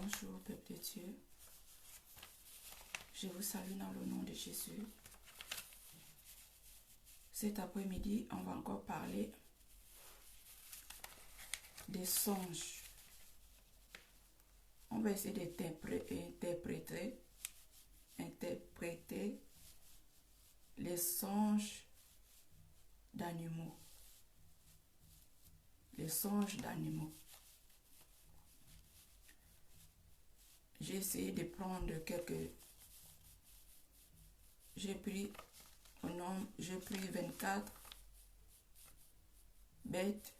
Bonjour peuple de Dieu, je vous salue dans le nom de Jésus. Cet après-midi, on va encore parler des songes. On va essayer d'interpréter les songes d'animaux. Les songes d'animaux. J'ai essayé de prendre quelques... J'ai pris 24 bêtes,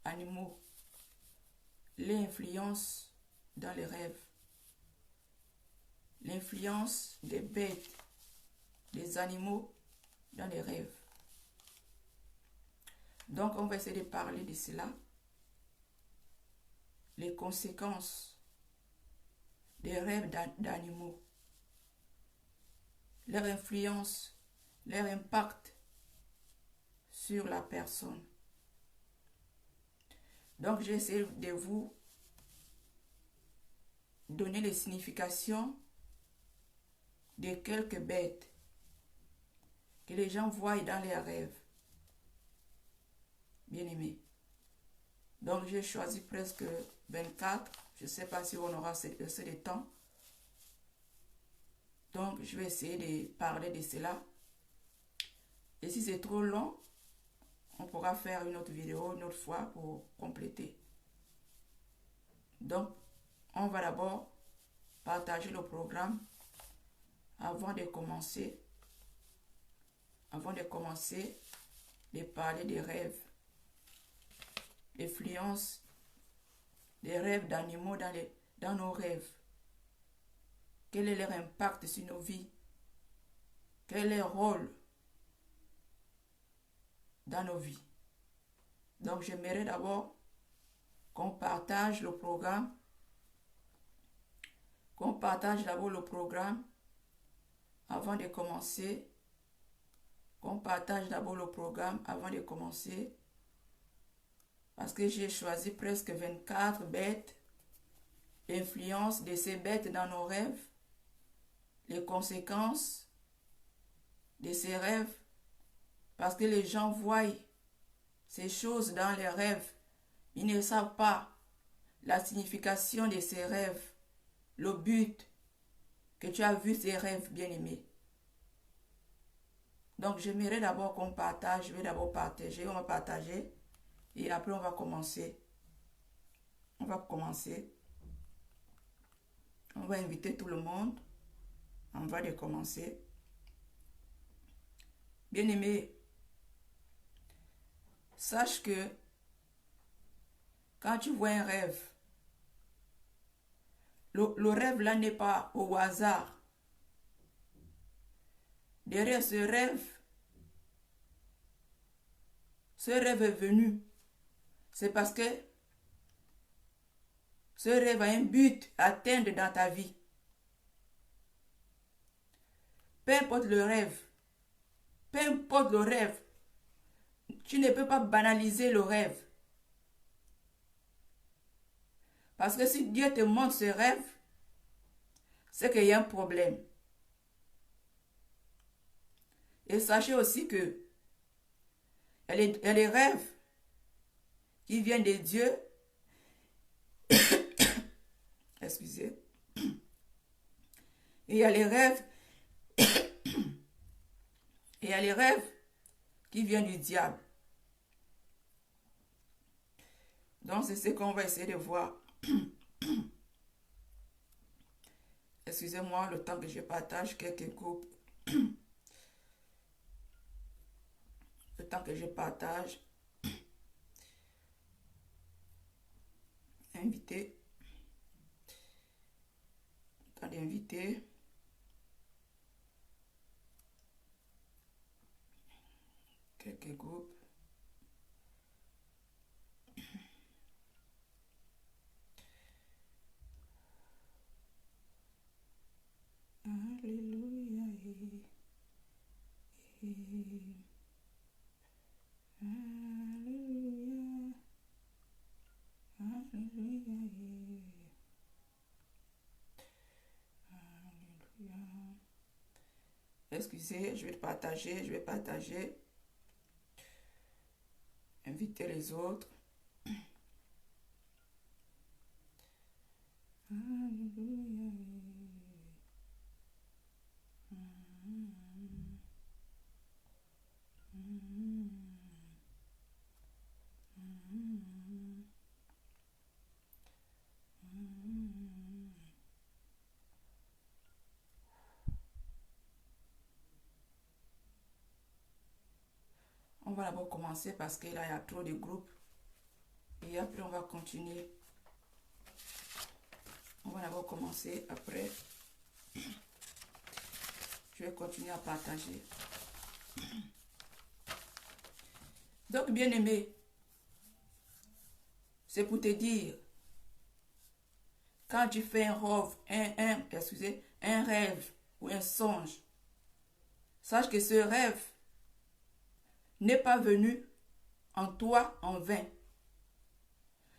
animaux. L'influence dans les rêves. L'influence des bêtes, des animaux dans les rêves. Donc, on va essayer de parler de cela. Les conséquences des rêves d'animaux. Leur influence, leur impact sur la personne. Donc, j'essaie de vous donner les significations de quelques bêtes que les gens voient dans les rêves. Bien aimé. Donc, j'ai choisi presque 24. Je ne sais pas si on aura assez de temps. Donc, je vais essayer de parler de cela. Et si c'est trop long, on pourra faire une autre vidéo une autre fois pour compléter. Donc, on va d'abord partager le programme avant de commencer. Avant de commencer, de parler des rêves. L'influence des rêves d'animaux dans nos rêves. Quel est leur impact sur nos vies? Quel est leur rôle dans nos vies? Donc, j'aimerais d'abord qu'on partage le programme. Qu'on partage d'abord le programme avant de commencer. Qu'on partage d'abord le programme avant de commencer. Parce que j'ai choisi presque 24 bêtes. L'influence de ces bêtes dans nos rêves. Les conséquences de ces rêves. Parce que les gens voient ces choses dans les rêves. Ils ne savent pas la signification de ces rêves. Le but que tu as vu ces rêves, bien-aimés. Donc, j'aimerais d'abord qu'on partage. Je vais d'abord partager. On va partager. Et après, on va commencer. On va commencer. On va inviter tout le monde. On va commencer. Bien-aimé, sache que quand tu vois un rêve, le rêve là n'est pas au hasard. Derrière ce rêve est venu. C'est parce que ce rêve a un but à atteindre dans ta vie. Peu importe le rêve, tu ne peux pas banaliser le rêve. Parce que si Dieu te montre ce rêve, c'est qu'il y a un problème. Et sachez aussi que il y a les rêves qui viennent de Dieu. Excusez. Et il y a les rêves. Et il y a les rêves qui viennent du diable. Donc c'est ce qu'on va essayer de voir. Excusez-moi le temps que je partage quelques groupes. Le temps que je partage. Inviter. Temps d'inviter. Quelques groupes. Alléluia. Alléluia. Alléluia. Excusez, je vais partager. Inviter les autres. On va d'abord commencer parce qu'il y a trop de groupes. Et après, on va continuer. On va d'abord commencer. Après, je vais continuer à partager. Donc, bien aimé, c'est pour te dire, quand tu fais un rêve ou un songe, sache que ce rêve n'est pas venu en toi en vain.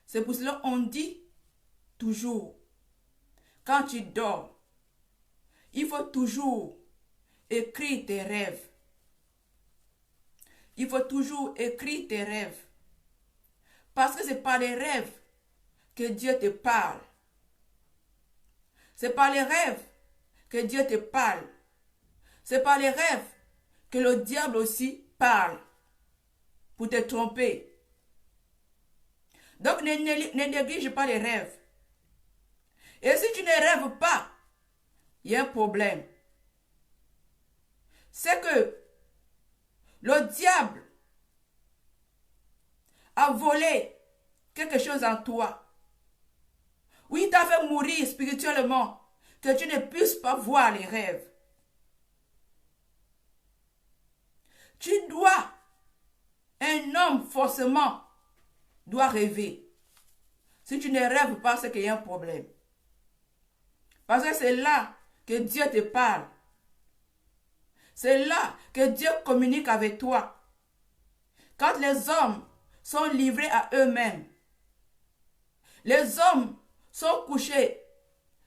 C'est pour cela qu'on dit toujours, quand tu dors, il faut toujours écrire tes rêves. Il faut toujours écrire tes rêves. Parce que c'est par les rêves que Dieu te parle. C'est par les rêves que Dieu te parle. C'est par les rêves que le diable aussi parle pour te tromper. Donc ne néglige pas les rêves. Et si tu ne rêves pas, il y a un problème. C'est que le diable a volé quelque chose en toi. Oui, il t'a fait mourir spirituellement, que tu ne puisses pas voir les rêves. Un homme forcément doit rêver. Si tu ne rêves pas, c'est qu'il y a un problème. Parce que c'est là que Dieu te parle. C'est là que Dieu communique avec toi. Quand les hommes sont livrés à eux-mêmes, les hommes sont couchés,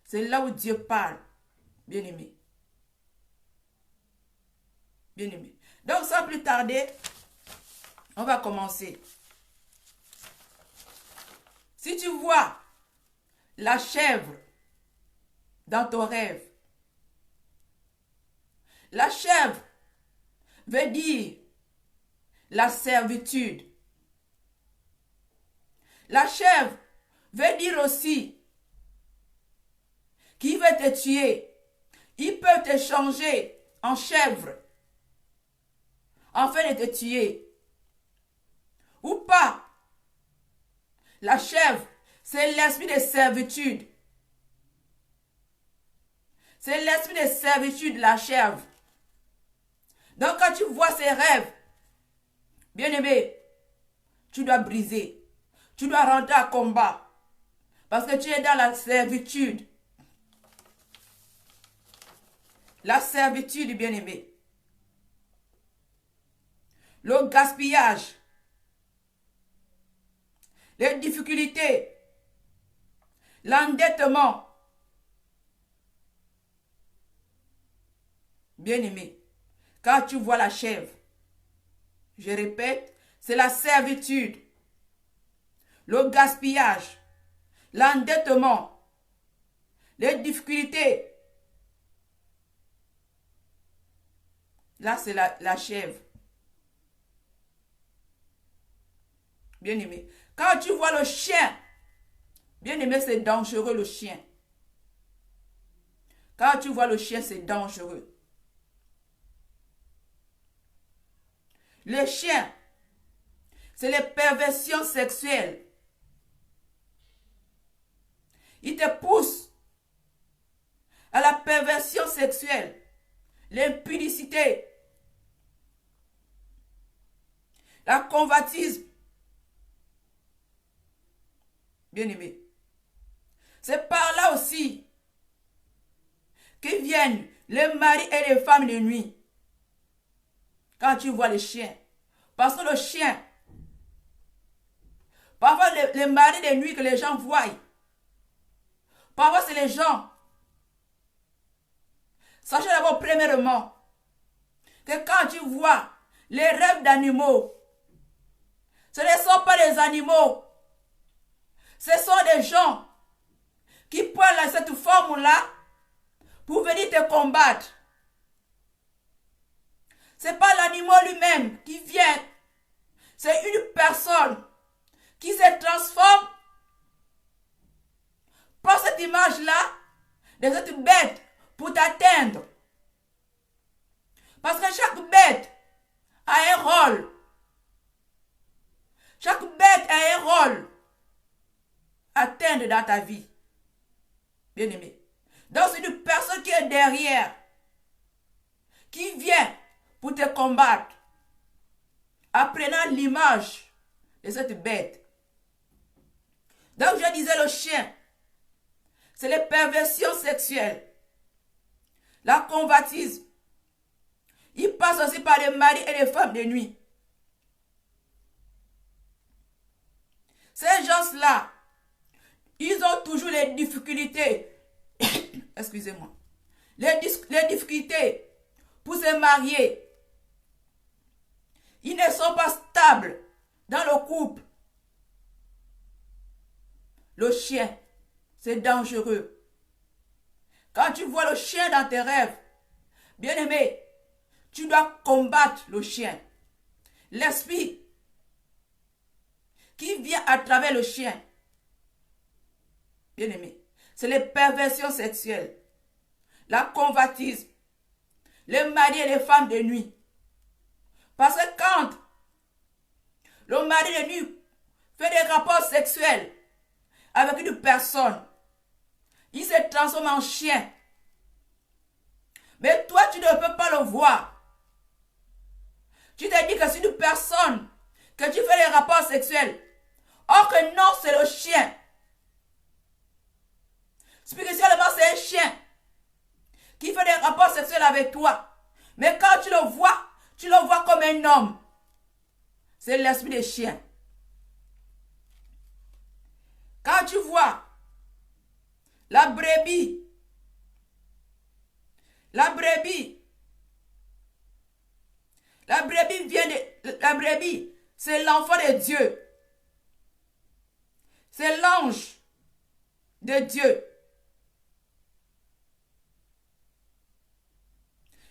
c'est là où Dieu parle. Bien-aimé. Bien-aimé. Donc, sans plus tarder, on va commencer. Si tu vois la chèvre dans ton rêve, la chèvre veut dire la servitude. La chèvre veut dire aussi qu'il veut te tuer. Il peut te changer en chèvre afin de te tuer. Ou pas. La chèvre, c'est l'esprit de servitude. C'est l'esprit de servitude, la chèvre. Donc quand tu vois ces rêves, bien-aimé, tu dois briser. Tu dois rentrer à combat. Parce que tu es dans la servitude. La servitude, bien-aimé. Le gaspillage. Les difficultés. L'endettement. Bien-aimé, quand tu vois la chèvre, je répète, c'est la servitude, le gaspillage, l'endettement, les difficultés. Là, c'est la chèvre. Bien-aimé, quand tu vois le chien, bien-aimé, c'est dangereux le chien. Quand tu vois le chien, c'est dangereux. Le chien, c'est les perversions sexuelles. Il te pousse à la perversion sexuelle, l'impudicité, la convoitise. Bien-aimé, c'est par là aussi que viennent les maris et les femmes de nuit. Quand tu vois les chiens. Parce que le chien, parfois les maris de nuit que les gens voient, parfois c'est les gens. Sachez d'abord, premièrement, que quand tu vois les rêves d'animaux, ce ne sont pas des animaux, ce sont des gens qui prennent cette forme-là pour venir te combattre. Ce n'est pas l'animal lui-même qui vient, c'est une personne qui se transforme, prend cette image-là de cette bête pour t'atteindre. Parce que chaque bête a un rôle. Chaque bête a un rôle à atteindre dans ta vie. Bien aimé. Donc c'est une personne qui est derrière, qui vient pour te combattre, apprenant l'image de cette bête. Donc je disais le chien, c'est les perversions sexuelles, la convoitise. Il passe aussi par les maris et les femmes de nuit. Ces gens-là, ils ont toujours les difficultés, excusez-moi, les difficultés pour se marier. Ils ne sont pas stables dans le couple. Le chien, c'est dangereux. Quand tu vois le chien dans tes rêves, bien aimé, tu dois combattre le chien. L'esprit qui vient à travers le chien, bien aimé, c'est les perversions sexuelles, la convoitise, les maris et les femmes de nuit. Parce que quand le mari de nuit fait des rapports sexuels avec une personne, il se transforme en chien. Mais toi, tu ne peux pas le voir. Tu te dis que c'est une personne que tu fais des rapports sexuels. Or que non, c'est le chien. Spirituellement, c'est un chien qui fait des rapports sexuels avec toi. Mais quand tu le vois comme un homme. C'est l'esprit des chiens. Quand tu vois la brebis, la brebis c'est l'enfant de Dieu. C'est l'ange de Dieu.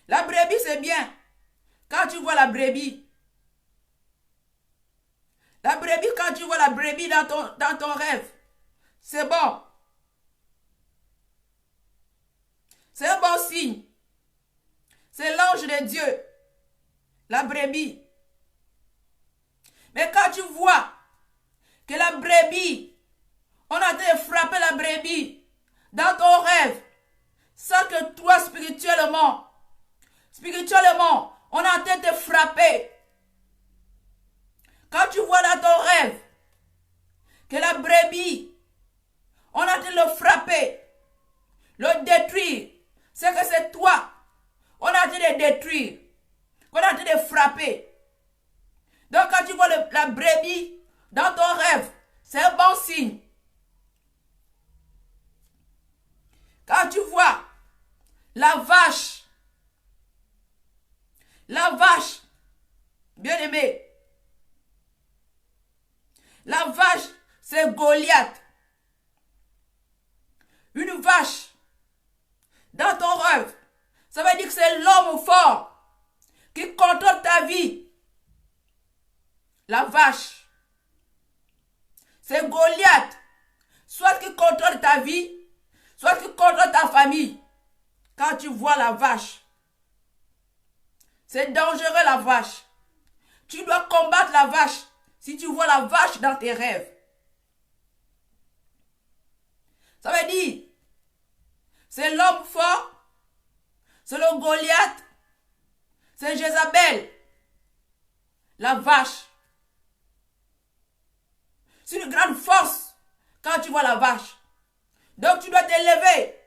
La brebis, c'est bien. Quand tu vois la brebis, quand tu vois la brebis dans ton rêve, c'est bon. C'est un bon signe. C'est l'ange de Dieu. La brebis. Mais quand tu vois que la brebis, on a été frapper la brebis dans ton rêve, sans que toi spirituellement, on a été te frapper. Quand tu vois dans ton rêve que la brebis, on a été le frapper, le détruire, c'est que c'est toi. On a été le détruire, on a été le frapper. Donc quand tu vois la brebis dans ton rêve, c'est un bon signe. Quand tu vois la vache, bien aimé, la vache, c'est Goliath. Une vache, dans ton rêve, ça veut dire que c'est l'homme fort qui contrôle ta vie. La vache, c'est Goliath, soit qui contrôle ta vie, soit qui contrôle ta famille. Quand tu vois la vache, c'est dangereux la vache. Tu dois combattre la vache si tu vois la vache dans tes rêves. Ça veut dire, c'est l'homme fort, c'est le Goliath, c'est Jézabel, la vache. C'est une grande force quand tu vois la vache. Donc tu dois t'élever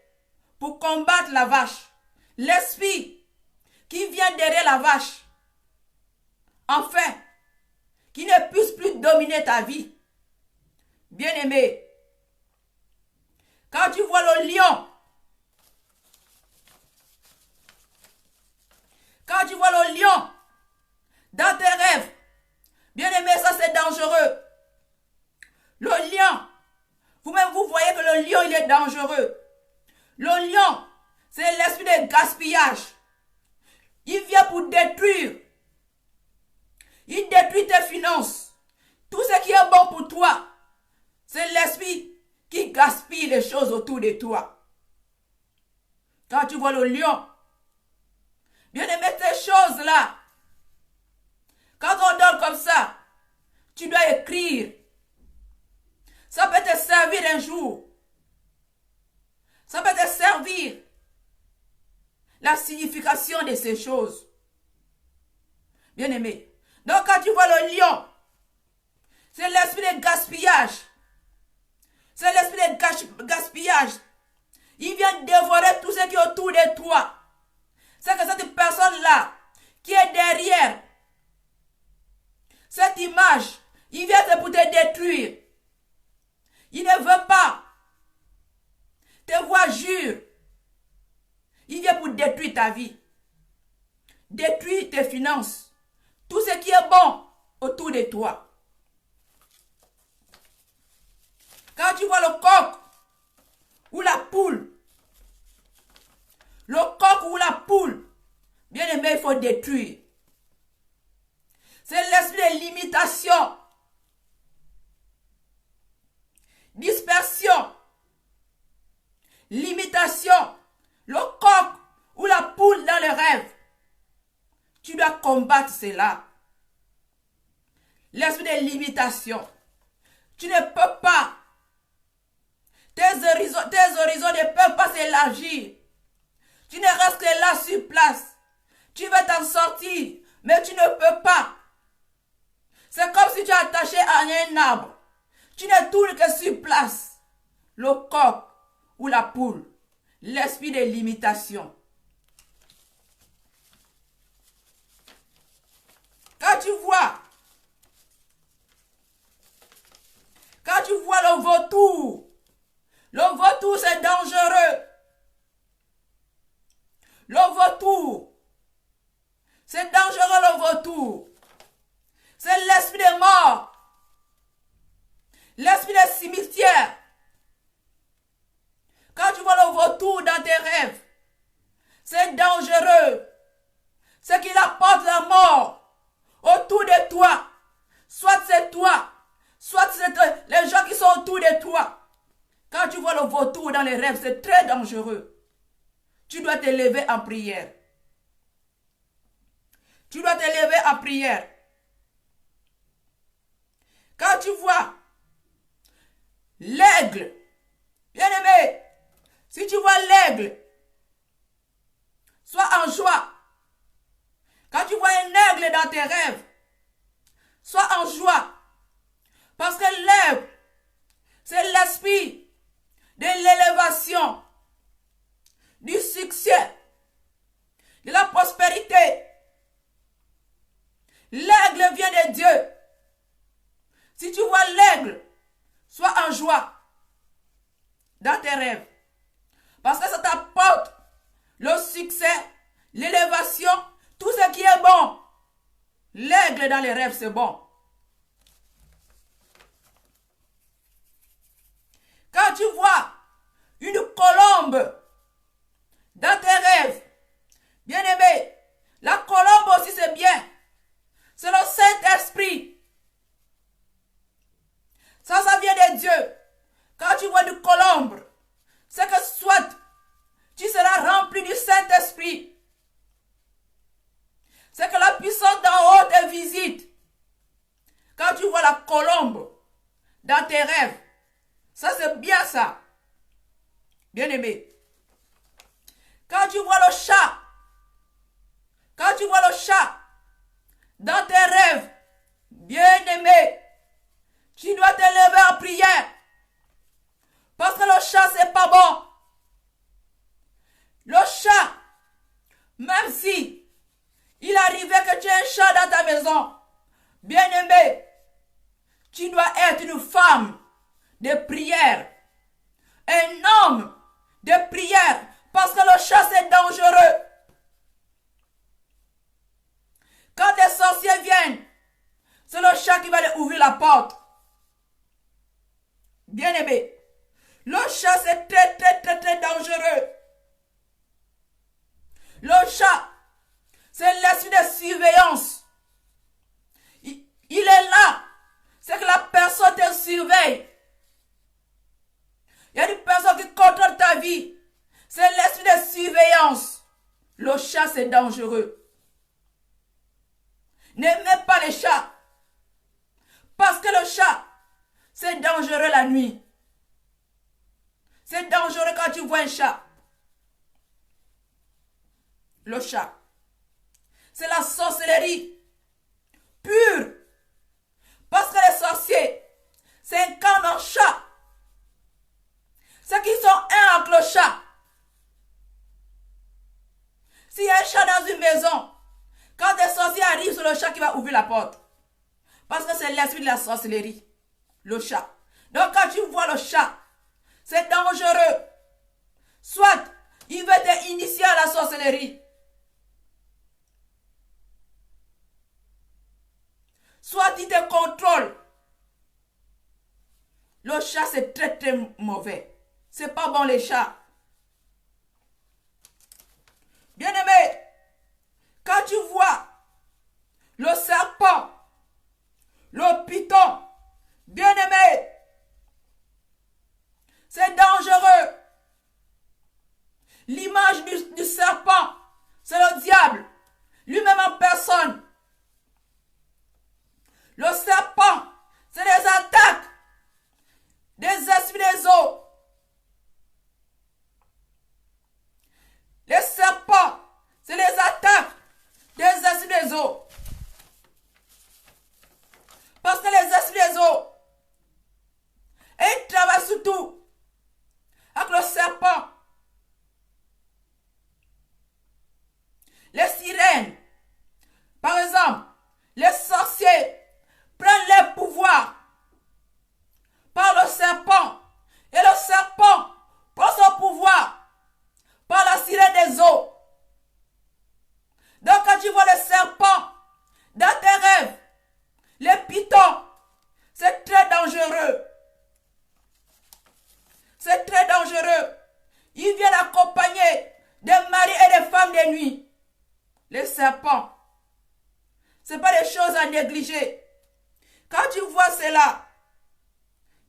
pour combattre la vache. L'esprit qui vient derrière la vache, enfin, qui ne puisse plus dominer ta vie. Bien-aimé, quand tu vois le lion, quand Quand tu vois le lion dans tes rêves, bien aimé, ça c'est dangereux. Le lion, vous-même vous voyez que le lion il est dangereux. Le lion, c'est l'esprit de gaspillage. Il vient pour détruire. Il détruit tes finances. Tout ce qui est bon pour toi, c'est l'esprit qui gaspille les choses autour de toi. Quand tu vois le lion, bien aimé, ces choses-là, quand on donne comme ça, tu dois écrire. Ça peut te servir un jour. Ça peut te servir. La signification de ces choses. Bien aimé. Donc quand tu vois le lion, c'est l'esprit de gaspillage. C'est l'esprit de gaspillage. Il vient dévorer tout ce qui est autour de toi. C'est que cette personne-là, qui est derrière cette image, il vient pour te détruire. Il ne veut pas te voir jure. Il vient pour détruire ta vie. Détruire tes finances. Tout ce qui est bon autour de toi. Quand tu vois le coq ou la poule, le coq ou la poule, bien aimé, il faut détruire. C'est l'esprit de limitation, dispersion, limitation. Le coq ou la poule dans le rêve, tu dois combattre cela. L'esprit de limitation. Tu ne peux pas. Tes horizons ne peuvent pas s'élargir. Tu ne restes que là sur place. Tu veux t'en sortir, mais tu ne peux pas. C'est comme si tu es attaché à un arbre. Tu ne tournes que sur place. Le coq ou la poule. L'esprit de limitation. Quand tu vois le vautour c'est dangereux. Le vautour, c'est dangereux le vautour. C'est l'esprit de mort. L'esprit de cimetière. Quand tu vois le vautour dans tes rêves, c'est dangereux. C'est qu'il apporte la mort autour de toi. Soit c'est toi, soit c'est les gens qui sont autour de toi. Quand tu vois le vautour dans les rêves, c'est très dangereux. Tu dois te lever en prière. Tu dois te lever en prière. Quand tu vois l'aigle, bien aimé, si tu vois l'aigle, sois en joie. Quand tu vois un aigle dans tes rêves, sois en joie. Parce que l'aigle, c'est l'esprit de l'élévation, du succès, de la prospérité. L'aigle vient de Dieu. Si tu vois l'aigle, sois en joie dans tes rêves. Parce que ça t'apporte le succès, l'élévation, tout ce qui est bon. L'aigle dans les rêves, c'est bon. Quand tu vois une colombe dans tes rêves, bien aimé, la colombe aussi c'est bien. C'est le Saint-Esprit. Ça vient de Dieu. Quand tu vois une colombe, c'est que soit tu seras rempli du Saint-Esprit. C'est que la puissance d'en haut te visite. Quand tu vois la colombe dans tes rêves, ça c'est bien ça. Bien aimé. Quand tu vois le chat, dans tes rêves, bien aimé, tu dois te lever en prière. Parce que le chat, c'est pas bon. Le chat, même si il arrivait que tu aies un chat dans ta maison, bien aimé, tu dois être une femme de prière, un homme de prière, parce que le chat, c'est dangereux. porte. Bien-aimé, le chat, c'est très, très, très, très dangereux. Le chat, c'est l'esprit de surveillance. Il est là. C'est que la personne te surveille. Il y a une personne qui contrôle ta vie. C'est l'esprit de surveillance. Le chat, c'est dangereux. N'aimez pas les chats. Parce que le chat, c'est dangereux la nuit. C'est dangereux quand tu vois un chat. Le chat, c'est la sorcellerie pure. Parce que les sorciers s'incarnent en chat. C'est qu'ils sont un avec le chat. S'il y a un chat dans une maison, quand des sorciers arrivent, c'est le chat qui va ouvrir la porte. Parce que c'est l'esprit de la sorcellerie. Le chat. Donc quand tu vois le chat, c'est dangereux. Soit il veut t'initier à la sorcellerie. Soit il te contrôle. Le chat, c'est très très mauvais. C'est pas bon les chats. Bien-aimé, quand tu vois le serpent, le python, bien-aimé, c'est dangereux. L'image du serpent, c'est le diable, lui-même en personne. Le serpent, c'est les attaques des esprits des eaux. Les serpents, c'est les attaques des esprits des eaux. Parce que les esprits des eaux, ils travaillent surtout avec le serpent. Les sirènes, par exemple, les sorciers prennent les pouvoirs par le serpent. Et le serpent prend son pouvoir par la sirène des eaux. Donc quand tu vois le serpent dans tes rêves, les pythons, c'est très dangereux. C'est très dangereux. Ils viennent accompagner des maris et des femmes de nuit. Les serpents, ce n'est pas des choses à négliger. Quand tu vois cela,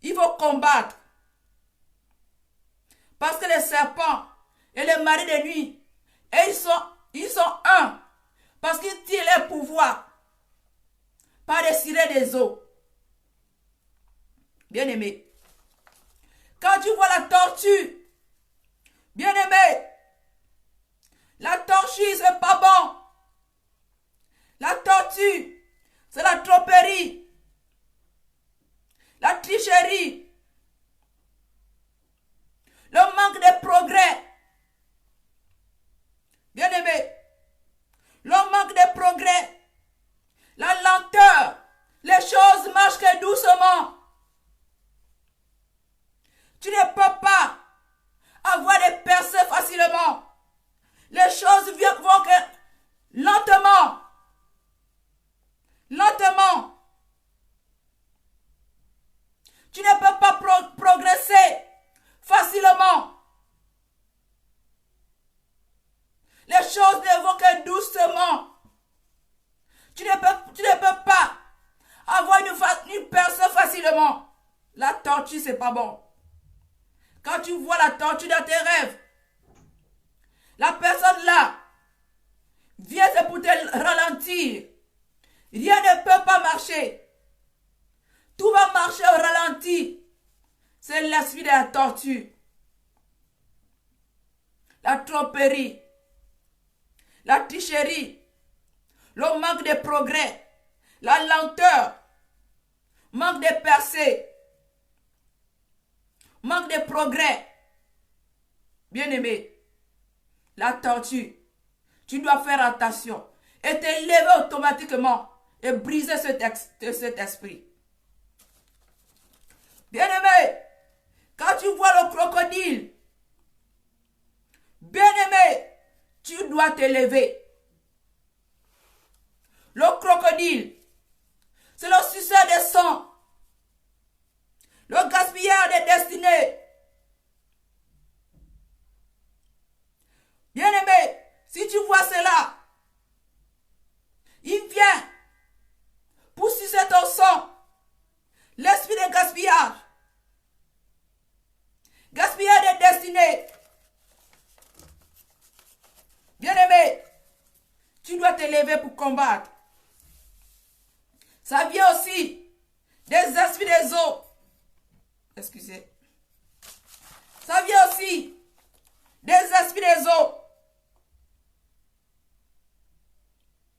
il faut combattre. Parce que les serpents et les maris de nuit, et ils sont un. Parce qu'ils tirent leur pouvoir par les sirènes des eaux. Bien-aimé, quand tu vois la tortue, bien-aimé, la tortue, c'est pas bon. La tortue, c'est la tromperie, la tricherie, le manque de progrès. Bien-aimé, le manque de progrès, la lenteur, les choses marchent que doucement. Tu ne peux pas avoir des percées facilement. Les choses vont que lentement. Lentement. Tu ne peux pas progresser facilement. Les choses ne vont que doucement. Tu ne peux pas avoir une percée facilement. La tortue, c'est pas bon. Quand tu vois la tortue dans tes rêves, la personne là vient pour te ralentir. Rien ne peut pas marcher. Tout va marcher au ralenti. C'est l'esprit de la tortue. La tromperie, la tricherie, le manque de progrès, la lenteur, manque de percée, manque de progrès. Bien-aimé, la tortue, tu dois faire attention et te lever automatiquement et briser cet esprit. Bien-aimé, quand tu vois le crocodile, bien-aimé, tu dois te lever. Le crocodile, c'est le suceur des sangs Le gaspillage des destinées. Bien-aimé, si tu vois cela, il vient pour sucer ton sang. L'esprit de gaspillage. Gaspillage des destinées. Bien-aimé, tu dois te lever pour combattre. Ça vient aussi des esprits des eaux. Excusez. Ça vient aussi des esprits des eaux.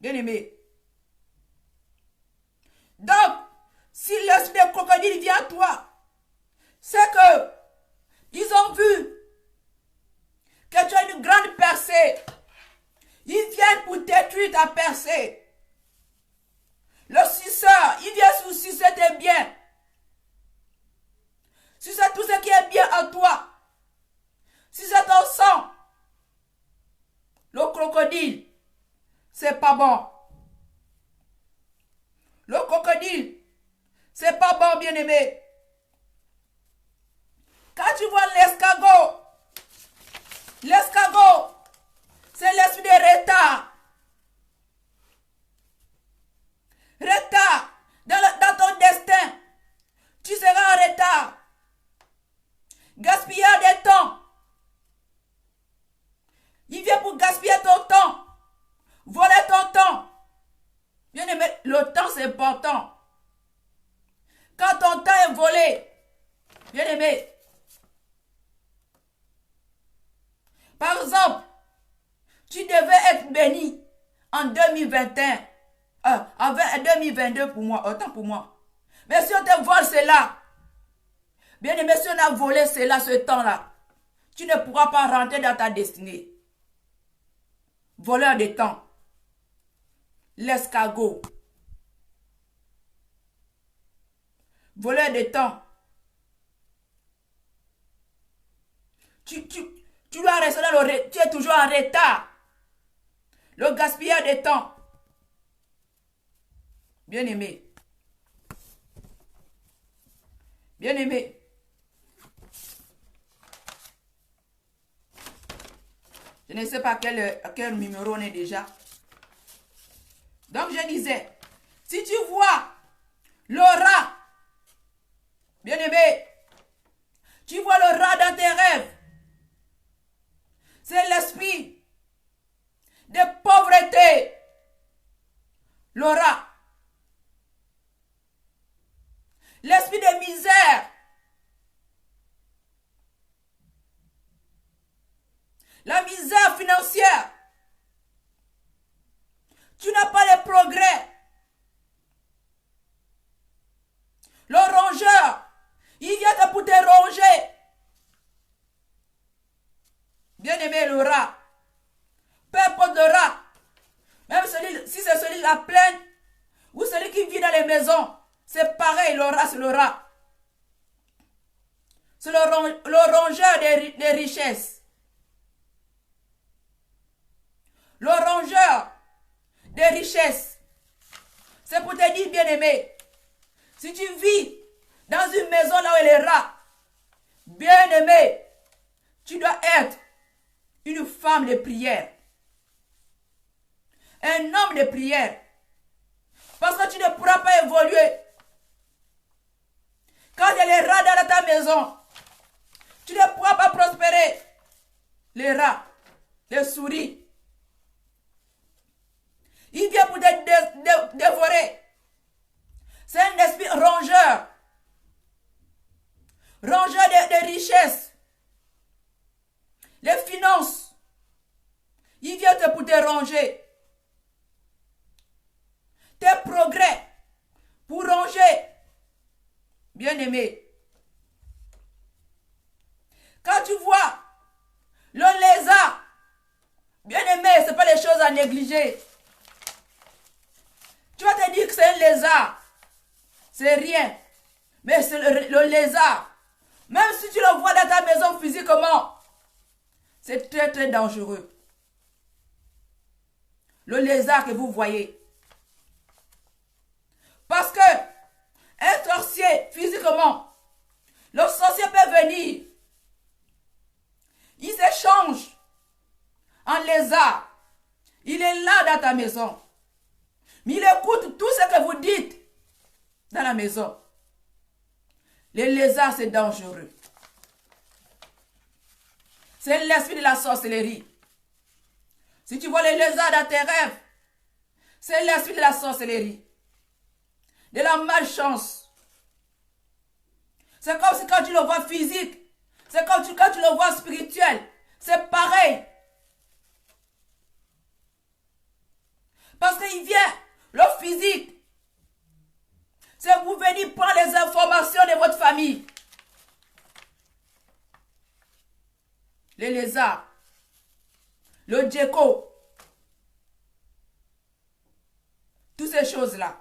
Bien-aimé. Donc, si l'esprit de crocodile vient à toi, c'est que ils ont vu que tu as une grande percée. Ils viennent pour détruire ta percée. Le suceur, il vient pour sucer tes biens. Sucer tout ce qui est bien en toi. Sucer ton sang. Le crocodile, c'est pas bon. Le crocodile, c'est pas bon, bien-aimé. Quand tu vois l'escargot, c'est l'esprit de retard. Retard dans ton destin. Tu seras en retard. Gaspillage de temps. Il vient pour gaspiller ton temps. Voler ton temps. Bien aimé, le temps c'est important. Quand ton temps est volé, bien aimé, par exemple, tu devais être béni en 2021, en 2022 pour moi, autant pour moi. Mais si on te vole cela, bien aimé, si on a volé cela, ce temps-là, tu ne pourras pas rentrer dans ta destinée. Voleur de temps. L'escargot. Voleur de temps. Tu dois rester dans le... Tu es toujours en retard. Le gaspillage de temps. Bien-aimé. Bien-aimé. Je ne sais pas quel numéro on est déjà. Donc je disais, si tu vois le rat, bien-aimé, tu vois le rat dans tes rêves, c'est l'esprit de pauvreté. Le rat. L'esprit de misère. La misère financière. Tu n'as pas de progrès. Le rongeur, il vient pour te ronger. Bien-aimé, le rat. Peu importe le rat. Même si c'est celui de la plaine ou celui qui vit dans les maisons. C'est pareil, le rat, c'est le rat. C'est le rongeur des richesses. Le rongeur des richesses. C'est pour te dire, bien-aimé, si tu vis dans une maison là où il y a les rats, bien-aimé, tu dois être une femme de prière. Un homme de prière. Parce que tu ne pourras pas évoluer. Quand il y a les rats dans ta maison, tu ne pourras pas prospérer. Les rats, les souris. Il vient pour te dévorer. C'est un esprit rongeur. Rongeur de richesses. Les finances. Il vient pour te ronger. Tes progrès. Pour ronger. Bien-aimé. Quand tu vois le lézard. Bien-aimé, ce n'est pas les choses à négliger. Tu vas te dire que c'est un lézard. C'est rien. Mais c'est le lézard. Même si tu le vois dans ta maison physiquement, c'est très très dangereux. Le lézard que vous voyez. Parce que un sorcier physiquement, Le sorcier peut venir. Il s'échange en lézard. Il est là dans ta maison. Mais il écoute tout ce que vous dites dans la maison. Les lézards, c'est dangereux. C'est l'esprit de la sorcellerie. Si tu vois les lézards dans tes rêves, c'est l'esprit de la sorcellerie. De la malchance. C'est comme si quand tu le vois physique, c'est comme quand tu le vois spirituel. C'est pareil. Parce qu'il vient, le physique. C'est vous venir prendre les informations de votre famille. Les lézards. Le gecko. Toutes ces choses-là.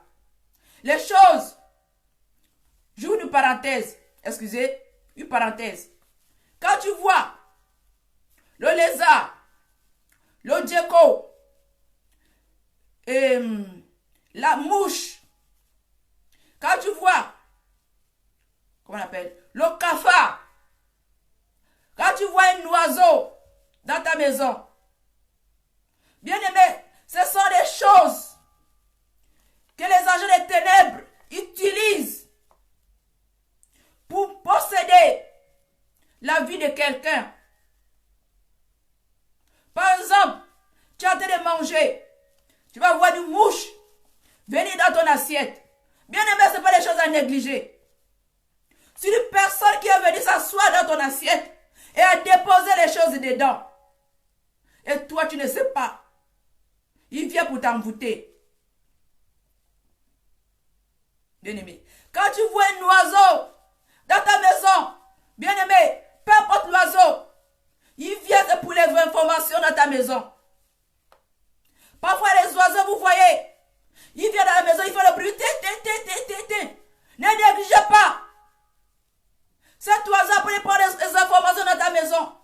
Les choses. J'ouvre une parenthèse. Excusez, une parenthèse. Quand tu vois le lézard, le gecko, et la mouche, quand tu vois, comment on appelle, le cafard, quand tu vois un oiseau dans ta maison, bien aimé, ce sont des choses que les agents des ténèbres utilisent pour posséder la vie de quelqu'un. Par exemple, tu es en train de manger, tu vas voir une mouche venir dans ton assiette. Bien aimé, ce n'est pas des choses à négliger. C'est une personne qui est venue s'asseoir dans ton assiette et a déposé les choses dedans. Et toi, tu ne sais pas. Il vient pour t'envoûter. Bien aimé, quand tu vois un oiseau dans ta maison, bien aimé, peu importe l'oiseau, il vient pour les informations dans ta maison. Parfois les oiseaux, vous voyez, il vient dans la maison, il fait le bruit. Ne négligez pas. Cet oiseau peut prendre les informations dans ta maison.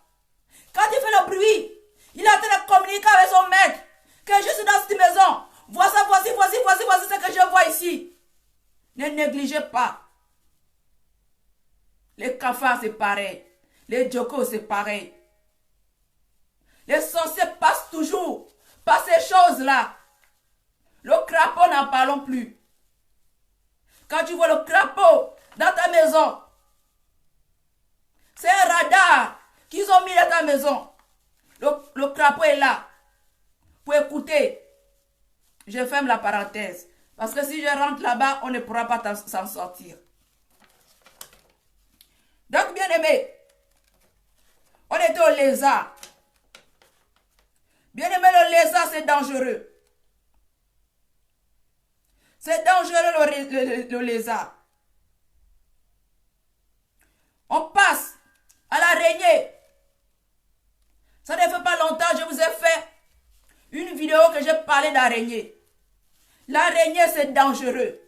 Quand il fait le bruit, il est en train de communiquer avec son maître. Que je suis dans cette maison. Voici ce que je vois ici. Ne négligez pas. Les cafards, c'est pareil. Les jokos, c'est pareil. Les sorciers passent toujours par ces choses-là. Le crapaud, n'en parlons plus. Quand tu vois le crapaud dans ta maison, c'est un radar qu'ils ont mis dans ta maison. Le crapaud est là pour écouter. Je ferme la parenthèse. Parce que si je rentre là-bas, on ne pourra pas s'en sortir. Donc, bien aimé, on était au lézard. Bien aimé, le lézard, c'est dangereux. C'est dangereux le lézard. On passe à l'araignée. Ça ne fait pas longtemps, je vous ai fait une vidéo que j'ai parlé d'araignée. L'araignée, c'est dangereux.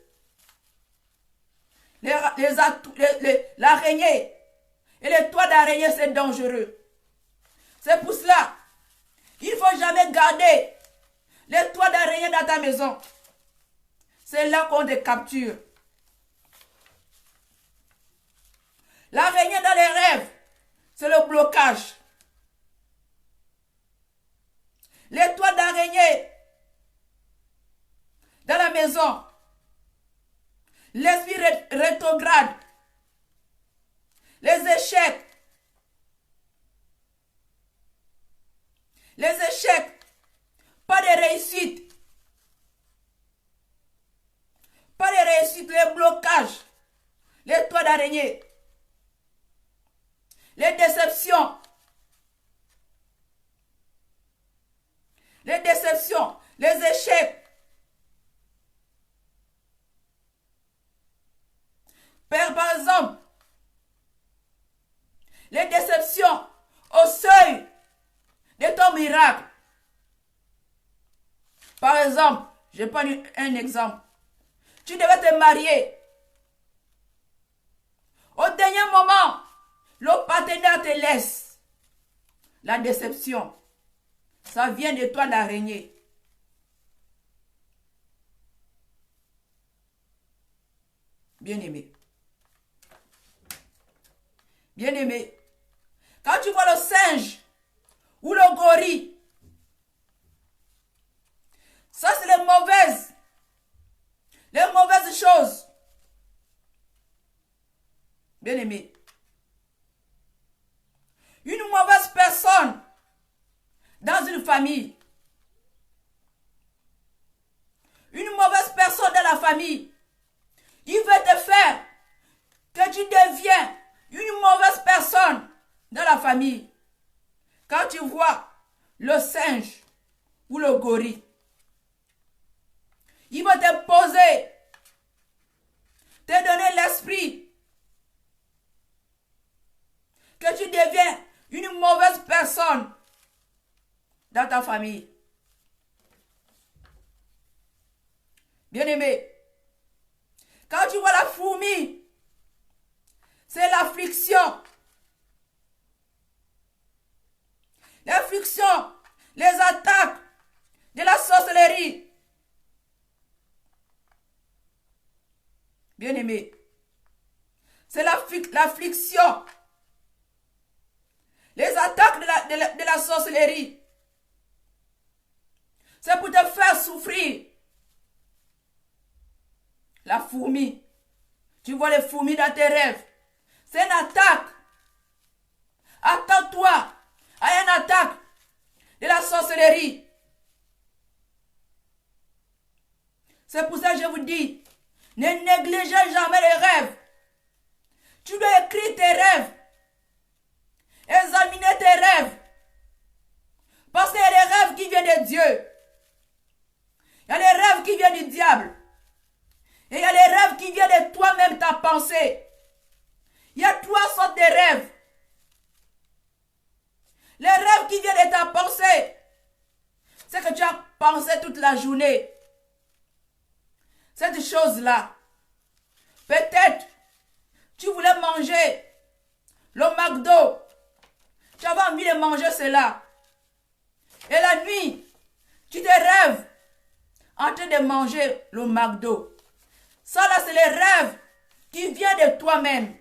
L'araignée et les toits d'araignée, c'est dangereux. C'est pour cela, il ne faut jamais garder les toits d'araignée dans ta maison. C'est là qu'on te capture. L'araignée dans les rêves, c'est le blocage. Les toits d'araignée dans la maison, l'esprit rétrograde, les échecs, pas de réussite, les blocages, les toits d'araignée, les déceptions, les échecs. Par exemple, les déceptions au seuil de ton miracle. Par exemple, je prends un exemple. Tu devais te marier. Au dernier moment, le partenaire te laisse. La déception, ça vient de toi l'araignée. Bien-aimé. Bien-aimé, quand tu vois le singe ou le gorille, ça c'est les mauvaises choses. Bien-aimé, une mauvaise personne dans une famille, une mauvaise personne dans la famille, il veut te faire que tu deviens une mauvaise personne dans la famille. Quand tu vois le singe ou le gorille, il va te poser, te donner l'esprit que tu deviens une mauvaise personne dans ta famille. Bien-aimé, quand tu vois la fourmi, c'est l'affliction. L'affliction, les attaques de la sorcellerie. Bien-aimé, c'est l'affliction, les attaques de la sorcellerie. C'est pour te faire souffrir. La fourmi, tu vois les fourmis dans tes rêves, c'est une attaque. Attends-toi à une attaque de la sorcellerie. C'est pour ça que je vous dis, ne négligez jamais les rêves. Tu dois écrire tes rêves, examiner tes rêves, parce qu'il y a des rêves qui viennent de Dieu. Il y a des rêves qui viennent du diable. Et il y a des rêves qui viennent de toi-même, ta pensée. Il y a trois sortes de rêves. Les rêves qui viennent de ta pensée, c'est que tu as pensé toute la journée. Cette chose-là, peut-être, tu voulais manger le McDo. Tu avais envie de manger cela. Et la nuit, tu te rêves en train de manger le McDo. Ça là, c'est les rêves qui viennent de toi-même.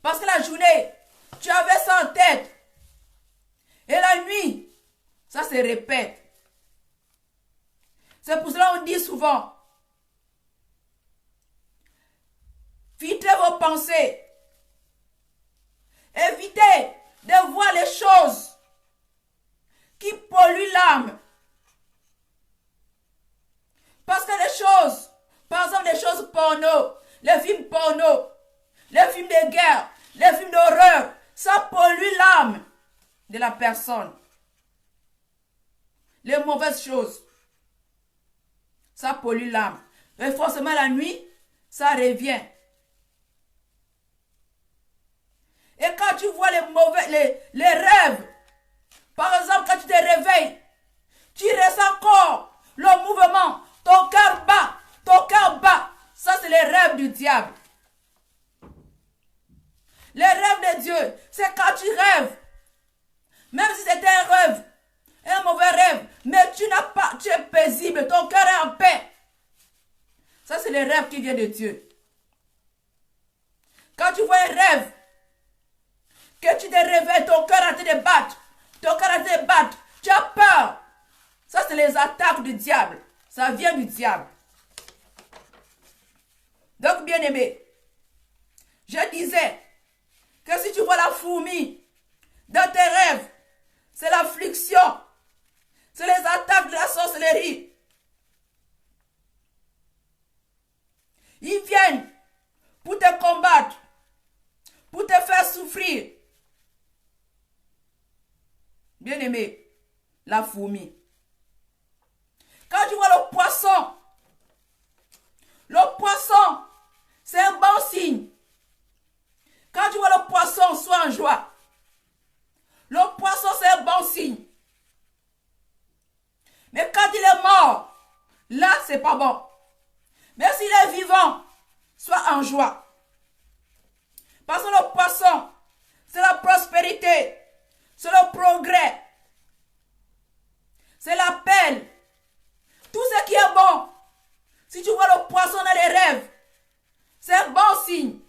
Parce que la journée, tu avais ça en tête. Et la nuit, ça se répète. C'est pour cela qu'on dit souvent, filtrez vos pensées. Évitez de voir les choses qui polluent l'âme. Parce que les choses, par exemple les choses porno, les films porno, les films de guerre, les films d'horreur, ça pollue l'âme de la personne. Les mauvaises choses, ça pollue l'âme. Et forcément la nuit, ça revient. Et quand tu vois les rêves, par exemple quand tu te réveilles, tu ressens encore le mouvement, ton cœur bat, ça c'est les rêves du diable. Les rêves de Dieu, c'est quand tu rêves, même si c'était un rêve, un mauvais rêve, mais tu es paisible, ton cœur est en paix. Ça c'est les rêves qui viennent de Dieu. Quand tu vois un rêve, que tu te réveilles, ton cœur a été de battre, tu as peur. Ça c'est les attaques du diable, ça vient du diable. Donc bien aimé, je disais que si tu vois la fourmi dans tes rêves, c'est l'affliction, c'est les attaques de la sorcellerie. Ils viennent pour te combattre, pour te faire souffrir. Bien aimé, la fourmi. Quand tu vois le poisson, c'est un bon signe. Quand tu vois le poisson, sois en joie. Le poisson, c'est un bon signe. Mais quand il est mort, là, c'est pas bon. Mais s'il est vivant, sois en joie. Parce que le poisson, c'est la prospérité, c'est le progrès, c'est la paix. Tout ce qui est bon, si tu vois le poisson dans les rêves, c'est un bon signe.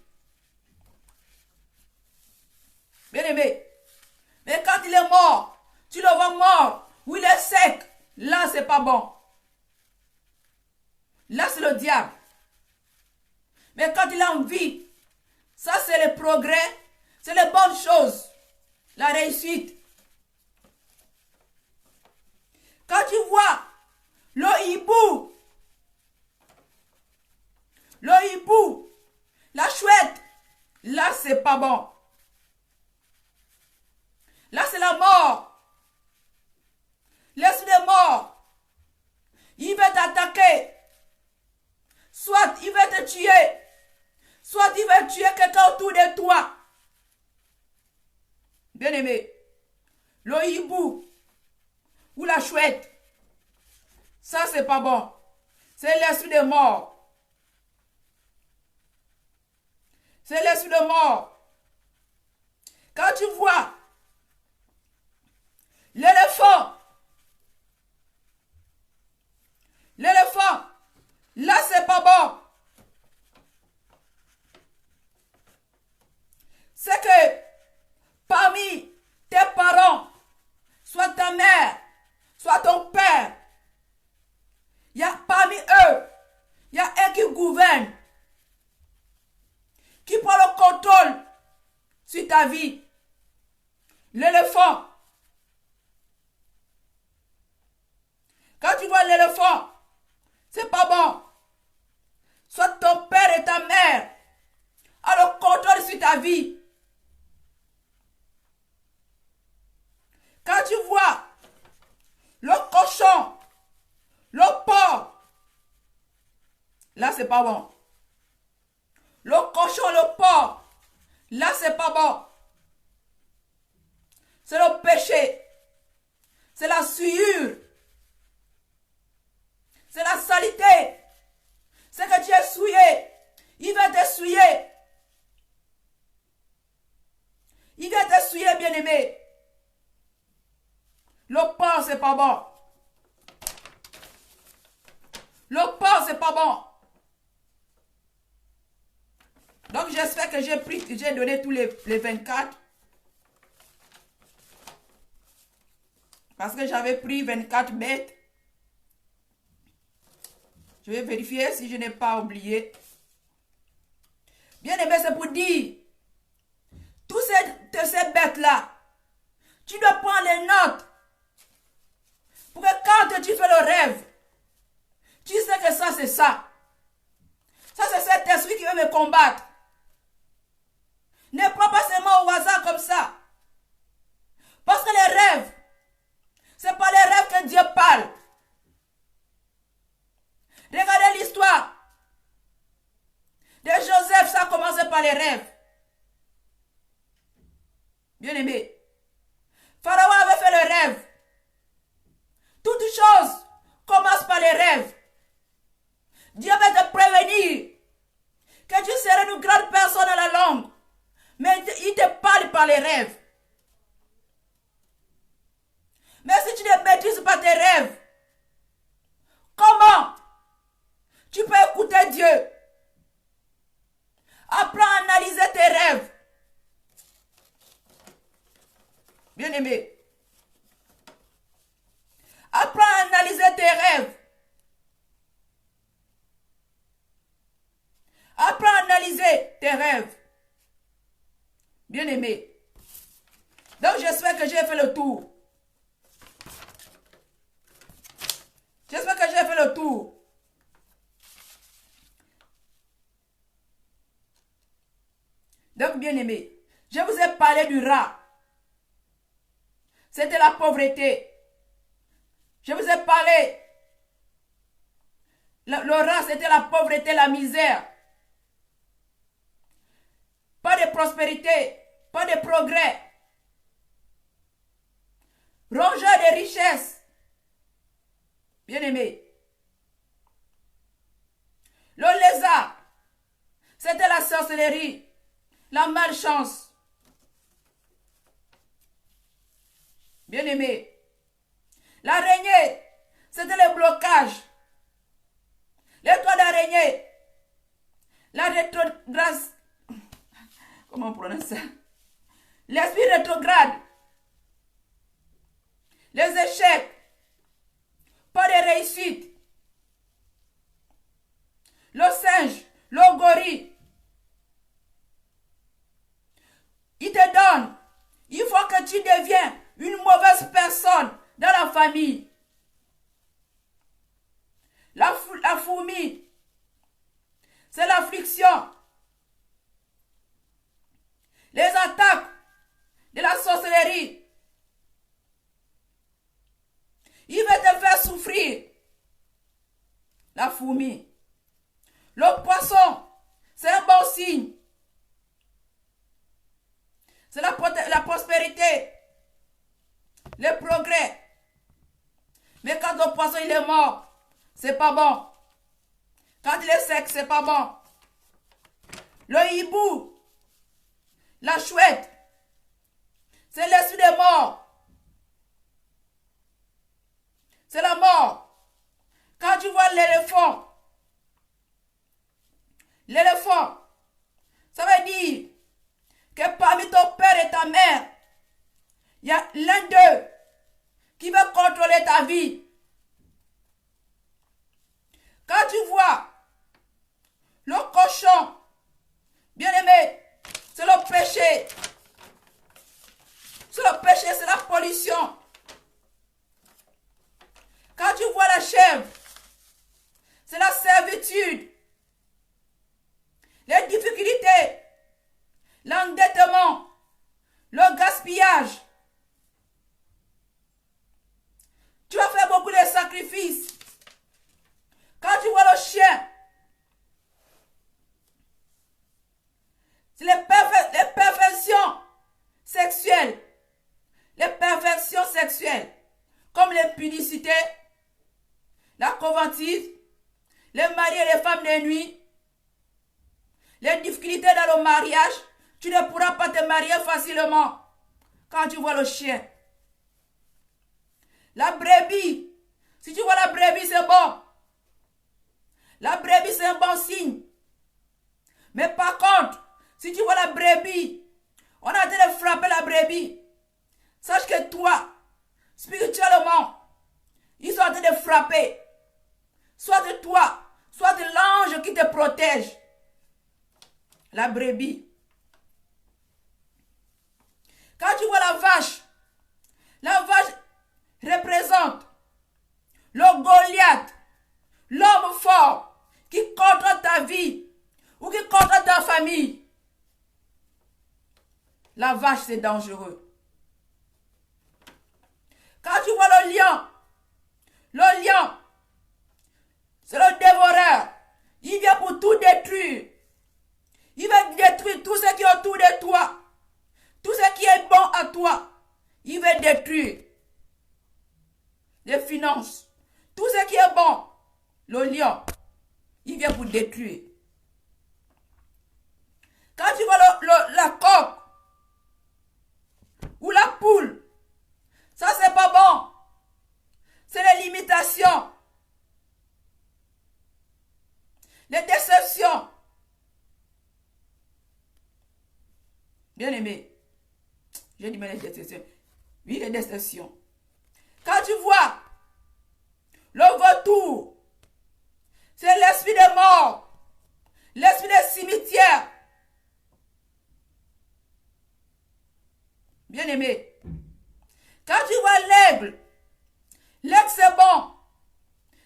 Bien-aimé. Mais quand il est mort, tu le vois mort, ou il est sec, là, c'est pas bon. Là, c'est le diable. Mais quand il est en vie, ça, c'est le progrès, c'est les bonnes choses, la réussite. Quand tu vois le hibou, la chouette, là, c'est pas bon. Là, c'est la mort. L'esprit de mort. Il va t'attaquer. Soit il va te tuer. Soit il va tuer quelqu'un autour de toi. Bien-aimé, le hibou ou la chouette, ça, c'est pas bon. C'est l'esprit de mort. C'est l'esprit de mort. Quand tu vois l'éléphant, là, c'est pas bon. C'est que parmi tes parents, soit ta mère, soit ton père, il y a parmi eux, il y a un qui gouverne, qui prend le contrôle sur ta vie. L'éléphant. Quand tu vois l'éléphant, c'est pas bon. Soit ton père et ta mère ont le contrôle sur ta vie. Quand tu vois le cochon, le porc, là c'est pas bon. Le cochon, le porc, là c'est pas bon. C'est le péché. C'est la souillure. C'est la saleté. C'est que tu es souillé. Il va te souiller. Il va te souiller, bien-aimé. Le porc, c'est pas bon. Le porc, c'est pas bon. Donc, j'espère que j'ai donné tous les 24. Parce que j'avais pris 24 bêtes. Je vais vérifier si je n'ai pas oublié. Bien aimé, c'est pour dire, toutes ces bêtes-là, tu dois prendre les notes. Pour que quand tu fais le rêve, tu sais que ça, c'est ça. Ça, c'est cet esprit qui veut me combattre. Ne prends pas seulement au hasard comme ça. Parce que les rêves, c'est pas les rêves que Dieu parle. Regardez l'histoire de Joseph, ça a commencé par les rêves. Bien aimé. Pharaon avait fait le rêve. Toute chose commence par les rêves. Dieu va te prévenir que tu seras une grande personne à la langue. Mais il te parle par les rêves. Mais si tu ne maîtrises pas tes rêves, comment tu peux écouter Dieu? Apprends à analyser tes rêves. Bien-aimé. Apprends à analyser tes rêves. Apprends à analyser tes rêves. Bien-aimé. Donc j'espère que j'ai fait le tour. J'espère que j'ai fait le tour. Donc, bien-aimé, je vous ai parlé du rat. C'était la pauvreté. Je vous ai parlé. Le rat, c'était la pauvreté, la misère. Pas de prospérité, pas de progrès. Rongeur de richesses. Bien-aimé. Le lézard, c'était la sorcellerie, la malchance. Bien-aimé. L'araignée, c'était le blocage. Les toits d'araignée. La rétrograde. Comment on prononce ça? l'esprit rétrograde, les échecs, pas de réussite, le singe, le gorille, il te donne, il faut que tu deviens une mauvaise personne dans la famille. La fourmi, c'est l'affliction. Les attaques de la sorcellerie. Il va te faire souffrir. La fourmi. Le poisson, c'est un bon signe. C'est la prospérité, le progrès. Mais quand le poisson il est mort, c'est pas bon. Quand il est sec, c'est pas bon. Le hibou, la chouette, c'est l'esprit des morts. C'est la mort. Quand tu vois l'éléphant, ça veut dire que parmi ton père et ta mère, il y a l'un d'eux qui veut contrôler ta vie. Quand tu vois le cochon, bien aimé, c'est le péché. C'est le péché, c'est la pollution. Quand tu vois la chèvre, c'est la servitude, les difficultés, l'endettement, le gaspillage. Tu vas faire beaucoup de sacrifices. Quand tu vois le chien, c'est les perversions sexuelles. Les perversions sexuelles, comme l'impudicité, la convoitise, les maris et les femmes de nuit, les difficultés dans le mariage. Tu ne pourras pas te marier facilement quand tu vois le chien. La brebis, si tu vois la brebis, c'est bon. La brebis, c'est un bon signe. Mais par contre, si tu vois la brebis, on a en train de frapper la brebis. Sache que toi, spirituellement, ils sont en train de frapper. Soit de toi, soit de l'ange qui te protège. La brebis. Quand tu vois la vache représente le Goliath, l'homme fort qui contre ta vie ou qui contre ta famille. La vache, c'est dangereux. Quand tu vois le lion, c'est le dévoreur. Il vient pour tout détruire. Il va détruire tout ce qui est autour de toi. Tout ce qui est bon à toi. Il va détruire. Les finances. Tout ce qui est bon. Le lion. Il vient pour détruire. Quand tu vois la coque. Ou la poule. Ça c'est pas bon. C'est les limitations. Les déceptions. Bien aimé. J'ai dit mais les déceptions. Oui, les déceptions. Quand tu vois le vautour, c'est l'esprit des morts, l'esprit des cimetières. Bien aimé. Quand tu vois l'aigle c'est bon.